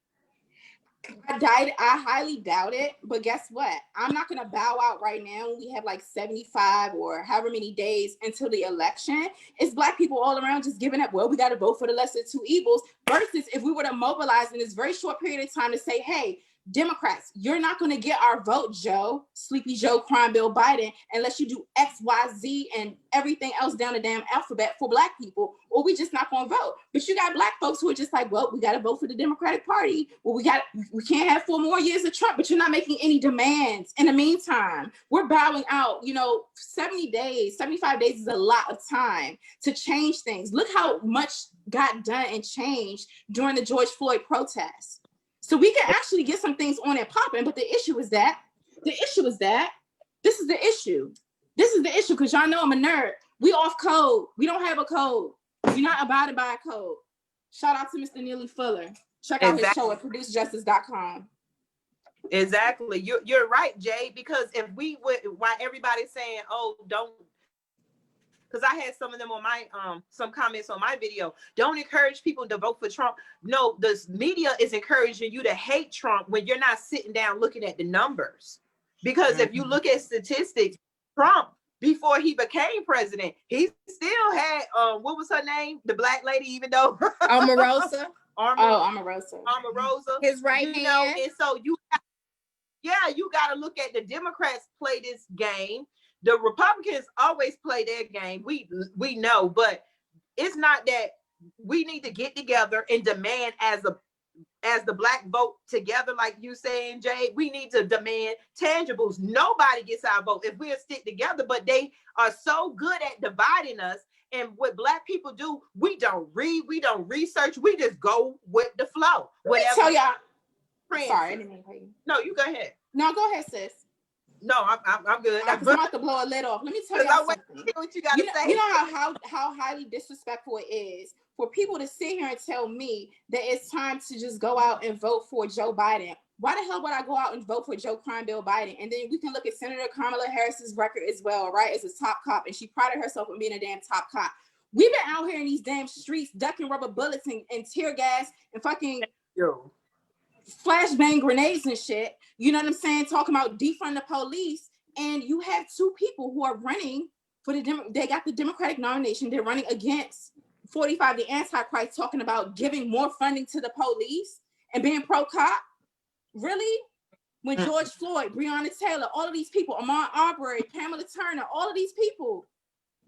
I highly doubt it, but guess what? I'm not gonna bow out right now. We have like 75 or however many days until the election. It's Black people all around just giving up. Well, we got to vote for the lesser two evils. Versus if we were to mobilize in this very short period of time to say, hey, Democrats, you're not going to get our vote, Joe, Sleepy Joe, Crime Bill Biden, unless you do X, Y, Z, and everything else down the damn alphabet for Black people, or we just not going to vote. But you got Black folks who are just like, well, we got to vote for the Democratic Party. Well, we can't have 4 more years of Trump, but you're not making any demands. In the meantime, we're bowing out. 70 days, 75 days is a lot of time to change things. Look how much got done and changed during the George Floyd protests. So we can actually get some things on and popping, but the issue is that this is the issue. This is the issue, because y'all know I'm a nerd. We off code. We don't have a code. We're not abided by a code. Shout out to Mr. Neely Fuller. Check out his show at producejustice.com. Exactly. You're right, Jay, because if we would, why everybody's saying, oh, don't because I had some of them on my some comments on my video. Don't encourage people to vote for Trump. No, the media is encouraging you to hate Trump when you're not sitting down looking at the numbers. Because if you look at statistics, Trump, before he became president, he still had what was her name? The black lady, even though Omarosa. Omarosa. His right hand. And so you got to look at the Democrats play this game. The Republicans always play their game. We know, but it's not that we need to get together and demand as the black vote together, like you saying, Jay. We need to demand tangibles. Nobody gets our vote if we'll stick together, but they are so good at dividing us. And what black people do, we don't read, we don't research, we just go with the flow. Let me tell y'all. Sorry, I didn't mean to tell you. No, you go ahead. No, go ahead, sis. No, I'm good. I'm about to blow a lid off. Let me tell y'all something. What you gotta say. You know how highly disrespectful it is for people to sit here and tell me that it's time to just go out and vote for Joe Biden. Why the hell would I go out and vote for Joe Crime Bill Biden? And then we can look at Senator Kamala Harris's record as well, right? As a top cop, and she prided herself on being a damn top cop. We've been out here in these damn streets ducking rubber bullets and tear gas and fucking flashbang grenades and shit. You know what I'm saying? Talking about defund the police. And you have two people who are running for they got the Democratic nomination. They're running against 45, the Antichrist, talking about giving more funding to the police and being pro-cop. Really? When George Floyd, Breonna Taylor, all of these people, Ahmaud Arbery, Pamela Turner, all of these people,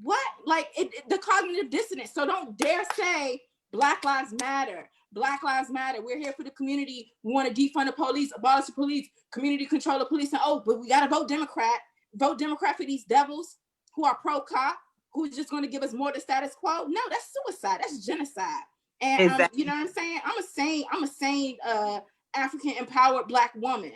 what? Like the cognitive dissonance. So don't dare say Black Lives Matter. Black Lives Matter. We're here for the community. We want to defund the police, abolish the police, community control the police. And but we got to vote Democrat. Vote Democrat for these devils who are pro-cop, who's just going to give us more to status quo. No, that's suicide. That's genocide. And exactly. You know what I'm saying? I'm a sane African empowered Black woman.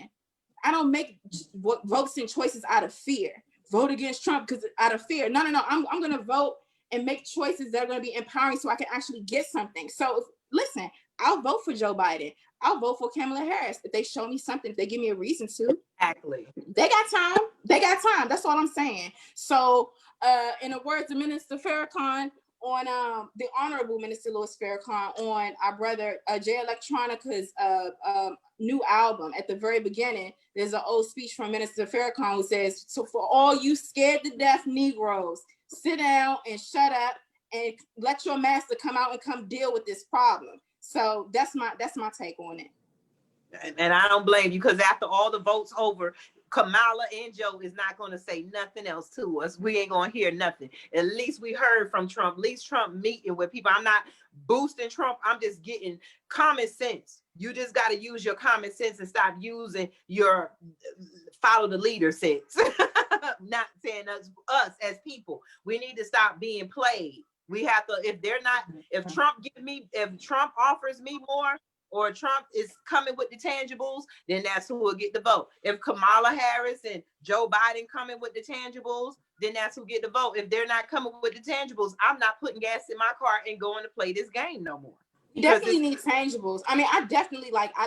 I don't make votes and choices out of fear. Vote against Trump because out of fear. No. I'm going to vote and make choices that are going to be empowering so I can actually get something. So listen, I'll vote for Joe Biden. I'll vote for Kamala Harris if they show me something, if they give me a reason to. Exactly. They got time. That's all I'm saying. So in the words of Minister Farrakhan, on the Honorable Minister Louis Farrakhan, on our brother Jay Electronica's new album, at the very beginning, there's an old speech from Minister Farrakhan who says, so for all you scared to death Negroes, sit down and shut up and let your master come out and come deal with this problem. So that's my take on it. And I don't blame you, because after all the votes over, Kamala and Joe is not going to say nothing else to us. We ain't going to hear nothing. At least we heard from Trump. At least Trump meeting with people. I'm not boosting Trump. I'm just getting common sense. You just got to use your common sense and stop using your follow the leader sense. Not saying us as people. We need to stop being played. We have to, if Trump offers me more, or Trump is coming with the tangibles, then that's who will get the vote. If Kamala Harris and Joe Biden coming with the tangibles, then that's who get the vote. If they're not coming with the tangibles, I'm not putting gas in my car and going to play this game no more. You definitely need tangibles. I mean, I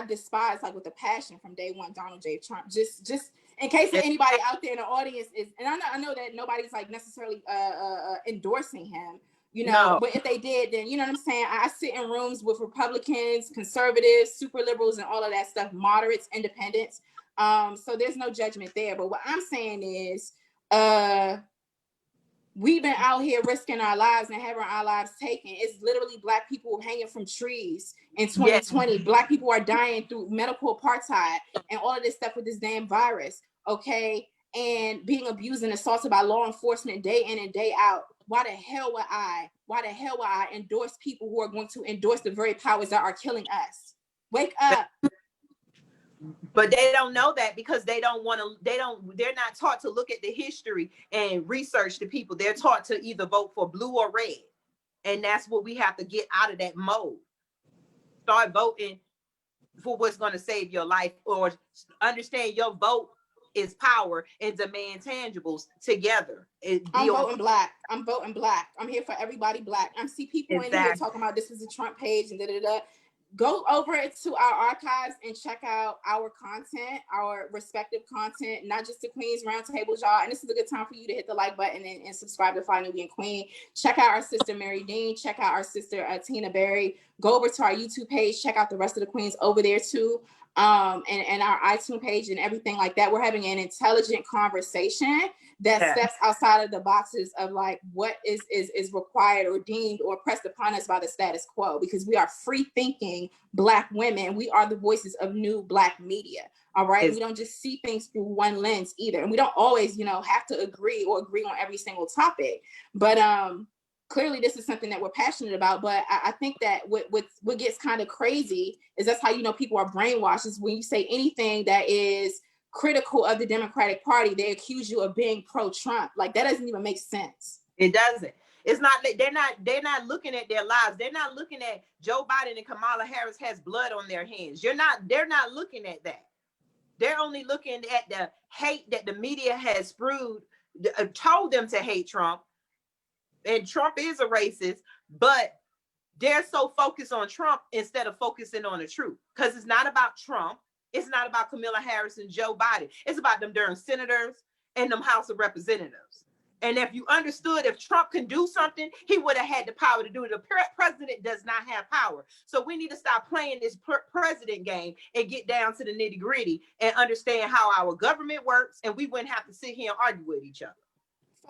despise with a passion from day one Donald J. Trump. Just in case anybody out there in the audience is, and I know that nobody's necessarily endorsing him. No. But if they did, then you know what I'm saying? I sit in rooms with Republicans, conservatives, super liberals, and all of that stuff, moderates, independents. So there's no judgment there. But what I'm saying is, we've been out here risking our lives and having our lives taken. It's literally Black people hanging from trees in 2020. Yes. Black people are dying through medical apartheid and all of this stuff with this damn virus, okay? And being abused and assaulted by law enforcement day in and day out. Why the hell would I endorse people who are going to endorse the very powers that are killing us? Wake up. But they don't know that because they're not taught to look at the history and research the people. They're taught to either vote for blue or red. And that's what we have to get out of that mode. Start voting for what's going to save your life, or understand your vote is power, and demand tangibles together. I'm voting Black. I'm here for everybody Black. I see people in here talking about this is a Trump page and da-da-da. go over to our archives and check out our content, our respective content, not just the Queen's Roundtable, y'all. And this is a good time for you to hit the like button and subscribe to Fly Nubian Queen. Check out our sister Mary Dean. Check out our sister Tina Berry. Go over to our YouTube page. Check out the rest of the queens over there too. And our iTunes page and everything like that. We're having an intelligent conversation that steps outside of the boxes of like what is required or deemed or pressed upon us by the status quo, because we are free thinking Black women. We are the voices of new Black media. All right. We don't just see things through one lens either. And we don't always, have to agree on every single topic. But clearly this is something that we're passionate about. But I think that what gets kind of crazy is that's how people are brainwashed, is when you say anything that is critical of the Democratic Party, they accuse you of being pro-Trump. Like, that doesn't even make sense. It doesn't. It's not, they're not looking at their lives. They're not looking at Joe Biden and Kamala Harris has blood on their hands. They're not looking at that. They're only looking at the hate that the media has spewed, told them to hate Trump. And Trump is a racist, but they're so focused on Trump instead of focusing on the truth. Because it's not about Trump. It's not about Kamala Harris and Joe Biden. It's about them darn senators and them House of Representatives. And if you understood, if Trump can do something, he would have had the power to do it. The president does not have power. So we need to stop playing this president game and get down to the nitty gritty and understand how our government works. And we wouldn't have to sit here and argue with each other.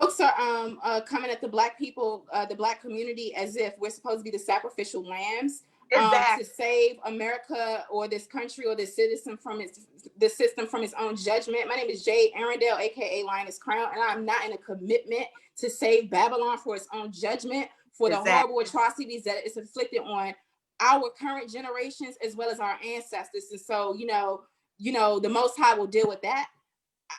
Folks are coming at the Black people, the Black community, as if we're supposed to be the sacrificial lambs. To save America or this country or this system from its own judgment. My name is Jade Arundel, aka Lioness Crown, and I'm not in a commitment to save Babylon for its own judgment for the horrible atrocities that it's inflicted on our current generations as well as our ancestors. And so, the Most High will deal with that.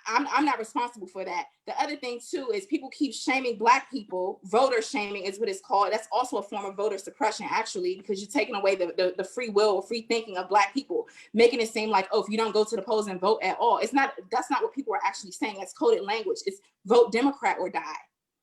I'm not responsible for that. The other thing too is people keep shaming Black people. Voter shaming is what it's called. That's also a form of voter suppression, actually, because you're taking away the free will or free thinking of Black people, making it seem like, oh, if you don't go to the polls and vote at all, that's not what people are actually saying. That's coded language. It's vote Democrat or die,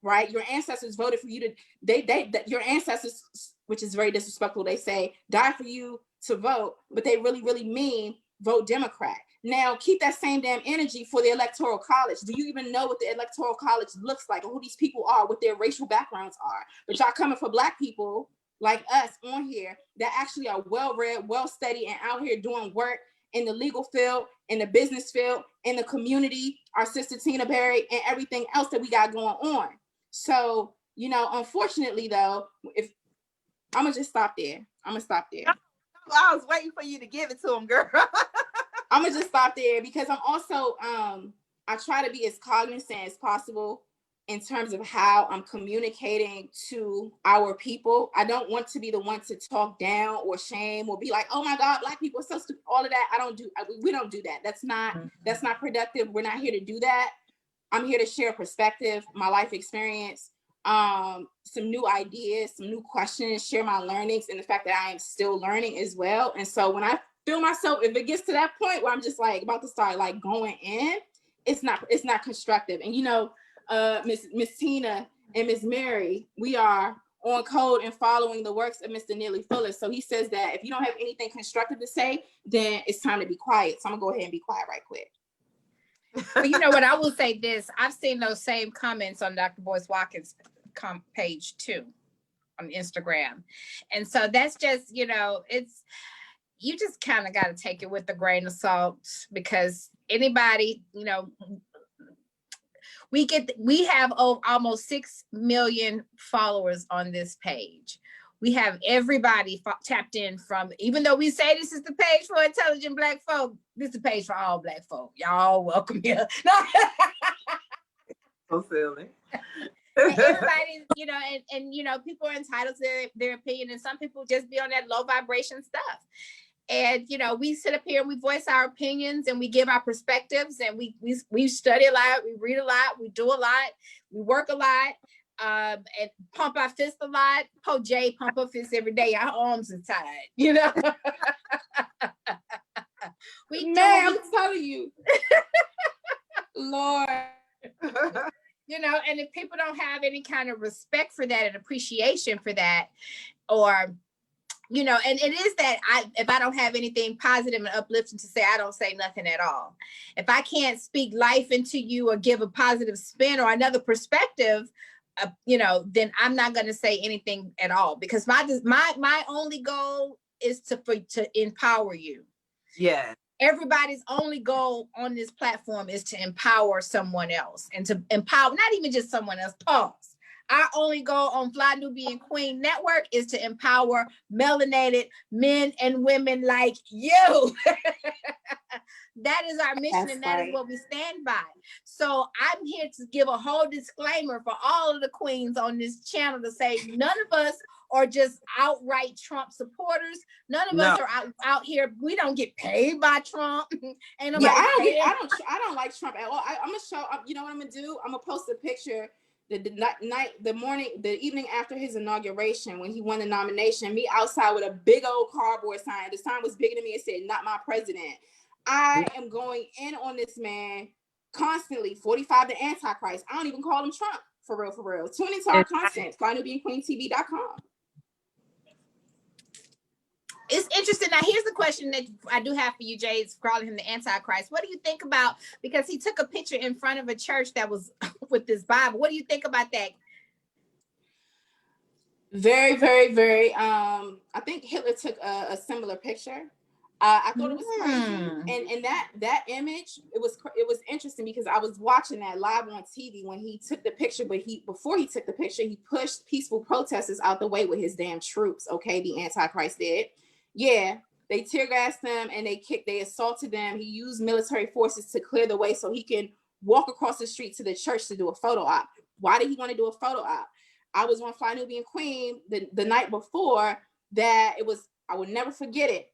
right? Your ancestors voted for you to, your ancestors, which is very disrespectful, they say die for you to vote, but they really, really mean vote Democrat. Now, keep that same damn energy for the Electoral College. Do you even know what the Electoral College looks like or who these people are, what their racial backgrounds are? But y'all coming for Black people like us on here that actually are well-read, well-studied, and out here doing work in the legal field, in the business field, in the community, our sister Tina Berry, and everything else that we got going on. So, unfortunately, though, I'm going to just stop there. I was waiting for you to give it to him, girl. I'm gonna just stop there because I'm also I try to be as cognizant as possible in terms of how I'm communicating to our people. I don't want to be the one to talk down or shame or be like, oh my God, Black people are so stupid. All of that, we don't do that. That's not productive. We're not here to do that. I'm here to share perspective, my life experience, some new ideas, some new questions, share my learnings, and the fact that I am still learning as well. And so when I feel myself, if it gets to that point where I'm just like about to start like going in, it's not constructive. And Miss Tina and Miss Mary, we are on code and following the works of Mr. Neely Fuller. So he says that if you don't have anything constructive to say, then it's time to be quiet. So I'm gonna go ahead and be quiet right quick. But you know what, I will say this. I've seen those same comments on Dr. Boyce Watkins page too on Instagram. And so that's just, you just kind of got to take it with a grain of salt, because anybody, we have almost 6 million followers on this page. We have everybody tapped in from, even though we say this is the page for intelligent Black folk, this is the page for all Black folk. Y'all welcome here. So silly. Everybody, and people are entitled to their opinion, and some people just be on that low vibration stuff. And we sit up here and we voice our opinions and we give our perspectives, and we study a lot, we read a lot, we do a lot, we work a lot, and pump our fists a lot. Oh, Jay, pump her fists every day. Our arms are tired, I'm telling you, Lord. And if people don't have any kind of respect for that and appreciation for that, or you know, and it is that if I don't have anything positive and uplifting to say, I don't say nothing at all. If I can't speak life into you or give a positive spin or another perspective, you know, then I'm not going to say anything at all, because my only goal is to empower you. Yeah. Everybody's only goal on this platform is to empower someone else, and to empower not even just someone else. Pause. Our only goal on Fly Nubian Queen Network is to empower melanated men and women like you. That is our mission. That's and that right. is what we stand by. So I'm here to give a whole disclaimer for all of the queens on this channel to say none of us are just outright Trump supporters. None of us are out here. We don't get paid by Trump. Ain't nobody I don't like Trump at all. I'm gonna show up. You know what I'm gonna do? I'm gonna post a picture the evening after his inauguration, when he won the nomination, me outside with a big old cardboard sign. The sign was bigger than me. It said, "Not my president." I am going in on this man constantly. 45 the Antichrist. I don't even call him Trump, for real, for real. Tune into our content, FlyNubianQueenTV.com. It's interesting. Now, here's the question that I do have for you, Jay, calling him the Antichrist. What do you think about, because he took a picture in front of a church that was with this Bible. What do you think about that? Very, very, very. I think Hitler took a similar picture. I thought it was crazy, and that image, it was interesting because I was watching that live on TV when he took the picture, but before he took the picture, he pushed peaceful protesters out the way with his damn troops. Okay, the Antichrist did. Yeah, they tear gassed them and they assaulted them. He used military forces to clear the way so he can walk across the street to the church to do a photo op. Why did he want to do a photo op? I was on Fly Nubian Queen the night before that. It was, I would never forget it.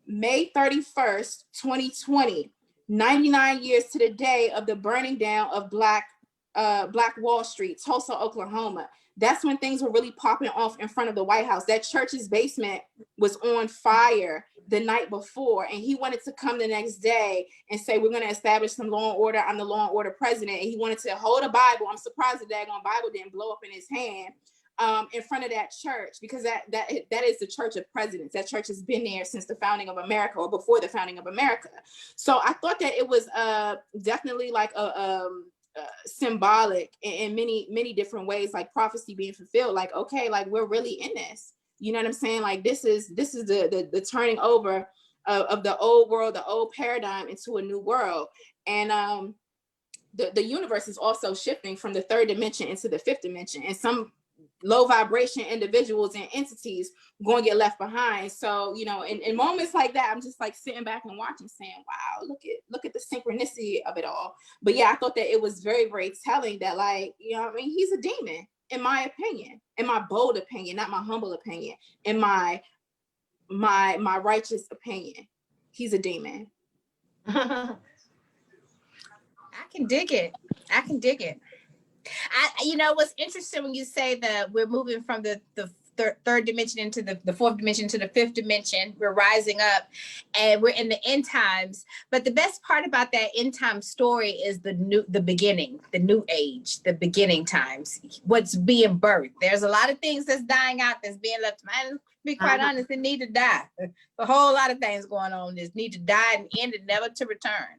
May 31st, 2020, 99 years to the day of the burning down of Black Wall Street, Tulsa, Oklahoma. That's when things were really popping off in front of the White House. That church's basement was on fire the night before, and he wanted to come the next day and say, we're going to establish some law and order. I'm the law and order president. And he wanted to hold a Bible. I'm surprised the daggone Bible didn't blow up in his hand in front of that church, because that is the church of presidents. That church has been there since the founding of America, or before the founding of America. So I thought that it was definitely like a symbolic in many different ways, like prophecy being fulfilled. Like, okay, like we're really in this. You know what I'm saying? Like this is the turning over of the old world, the old paradigm, into a new world. And the universe is also shifting from the third dimension into the fifth dimension, and some low vibration individuals and entities going to get left behind. So, you know, in moments like that, I'm just like sitting back and watching, saying, wow, look at the synchronicity of it all. But yeah, I thought that it was very, very telling that, like, you know what I mean, he's a demon, in my opinion, in my bold opinion, not my humble opinion, in my righteous opinion. He's a demon. I can dig it. You know, what's interesting when you say that we're moving from the third dimension into the fourth dimension to the fifth dimension, we're rising up and we're in the end times. But the best part about that end time story is the beginning, the new age, the beginning times, what's being birthed. There's a lot of things that's dying out, that's being left. Man, to be quite honest, it need to die. A whole lot of things going on. This need to die and end and never to return.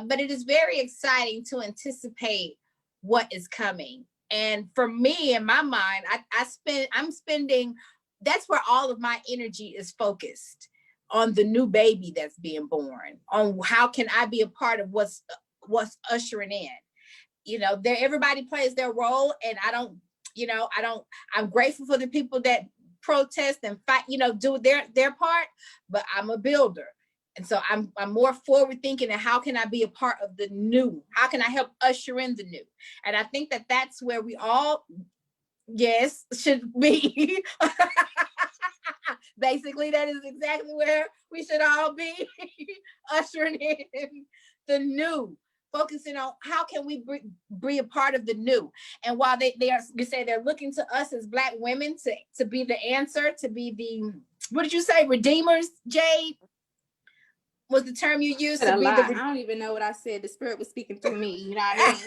But it is very exciting to anticipate what is coming. And for me, in my mind, I'm spending, that's where all of my energy is focused, on the new baby that's being born, on how can I be a part of what's ushering in. You know, everybody plays their role, and I'm grateful for the people that protest and fight, you know, do their part, but I'm a builder. And so I'm more forward thinking, and how can I be a part of the new? How can I help usher in the new? And I think that that's where we all, yes, should be. Basically, that is exactly where we should all be, ushering in the new, focusing on how can we be a part of the new. And while they're looking to us as Black women to be the answer, to be the, what did you say, redeemers, Jade? Was the term you used to be the... I don't even know what I said. The spirit was speaking through me. You know what I mean?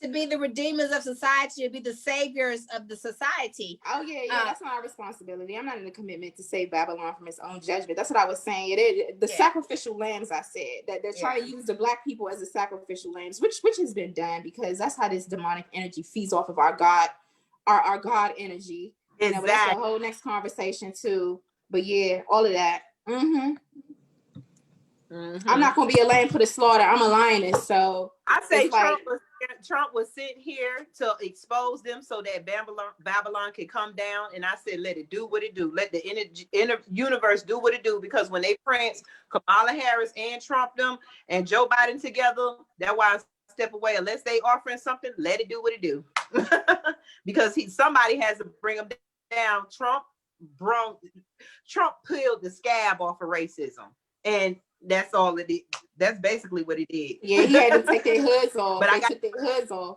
to be the redeemers of society, to be the saviors of the society. Oh yeah, that's not our responsibility. I'm not in a commitment to save Babylon from its own judgment. That's what I was saying. It is the sacrificial lambs. I said that they're trying to use the black people as the sacrificial lambs, which has been done because that's how this demonic energy feeds off of our God, our God energy. You know, but that's a whole next conversation too. But yeah, all of that. I'm not gonna be a lamb for the slaughter. I'm a lioness. So I say Trump was sent here to expose them so that Babylon could come down. And I said, let it do what it do. Let the inner universe do what it do. Because when they prance Kamala Harris and Trump them and Joe Biden together, that's why I step away. Unless they offering something, let it do what it do. Because somebody has to bring them down. Trump peeled the scab off of racism. And that's all it did. That's basically what it did. Yeah, he had to take their hoods off. But they took their hoods off.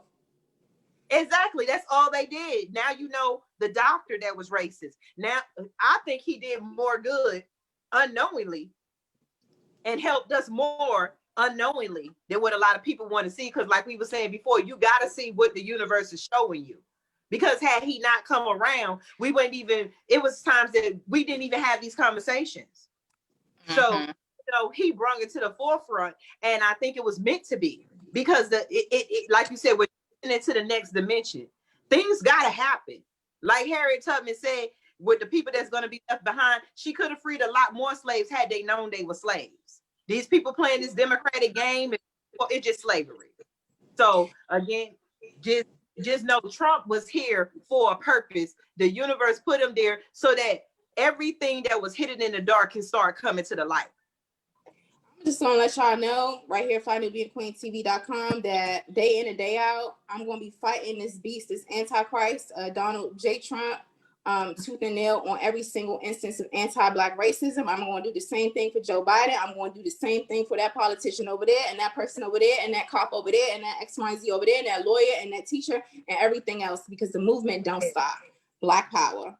Exactly. That's all they did. Now you know the doctor that was racist. Now I think he did more good unknowingly and helped us more unknowingly than what a lot of people want to see. Because like we were saying before, you got to see what the universe is showing you. Because had he not come around, we wouldn't even, it was times that we didn't even have these conversations. So he brought it to the forefront, and I think it was meant to be because it like you said, we're into the next dimension. Things gotta happen. Like Harriet Tubman said, with the people that's gonna be left behind, she could have freed a lot more slaves had they known they were slaves. These people playing this democratic game, it's just slavery. So again, just know Trump was here for a purpose. The universe put him there so that everything that was hidden in the dark can start coming to the light. Just want to let y'all know right here, FindNewBeingQueenTV.com, that day in and day out, I'm going to be fighting this beast, this Antichrist, Donald J. Trump, tooth and nail on every single instance of anti-Black racism. I'm going to do the same thing for Joe Biden. I'm going to do the same thing for that politician over there and that person over there and that cop over there and that XYZ over there and that lawyer and that teacher and everything else because the movement don't stop. Black power.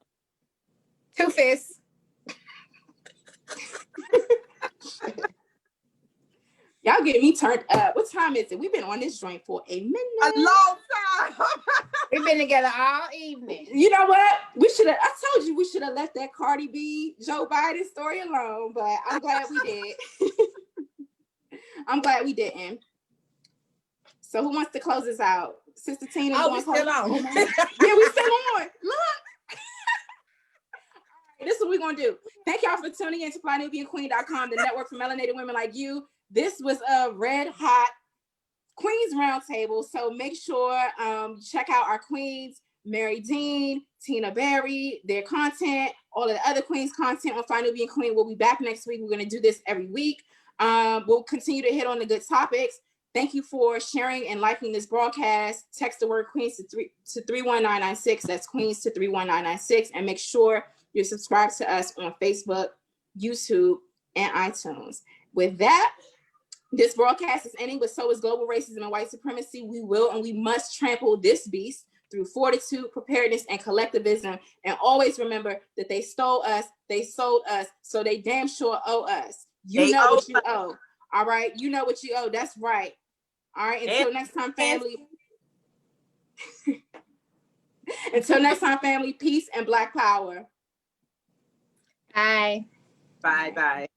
Two fists. Y'all get me turned up. What time is it? We've been on this joint for a minute. A long time. We've been together all evening. You know what? I told you we should have left that Cardi B, Joe Biden story alone, but I'm glad we did. I'm glad we didn't. So who wants to close us out? Sister Tina? Oh, we still on. Yeah, we still on. Look. This is what we're going to do. Thank y'all for tuning in to FlyNewBeingQueen.com, the network for melanated women like you. This was a red hot Queens Roundtable. So make sure check out our queens, Mary Dean, Tina Berry, their content, all of the other queens' content on Fly New Being Queen. We'll be back next week. We're going to do this every week. We'll continue to hit on the good topics. Thank you for sharing and liking this broadcast. Text the word Queens to 31996. That's Queens to 31996. And make sure you're subscribed to us on Facebook, YouTube, and iTunes. With that, this broadcast is ending, but so is global racism and white supremacy. We will and we must trample this beast through fortitude, preparedness, and collectivism. And always remember that they stole us, they sold us, so they damn sure owe us. You know what you owe. All right? You know what you owe. That's right. All right? Until next time, family. Until next time, family, peace and Black power. Bye. Bye.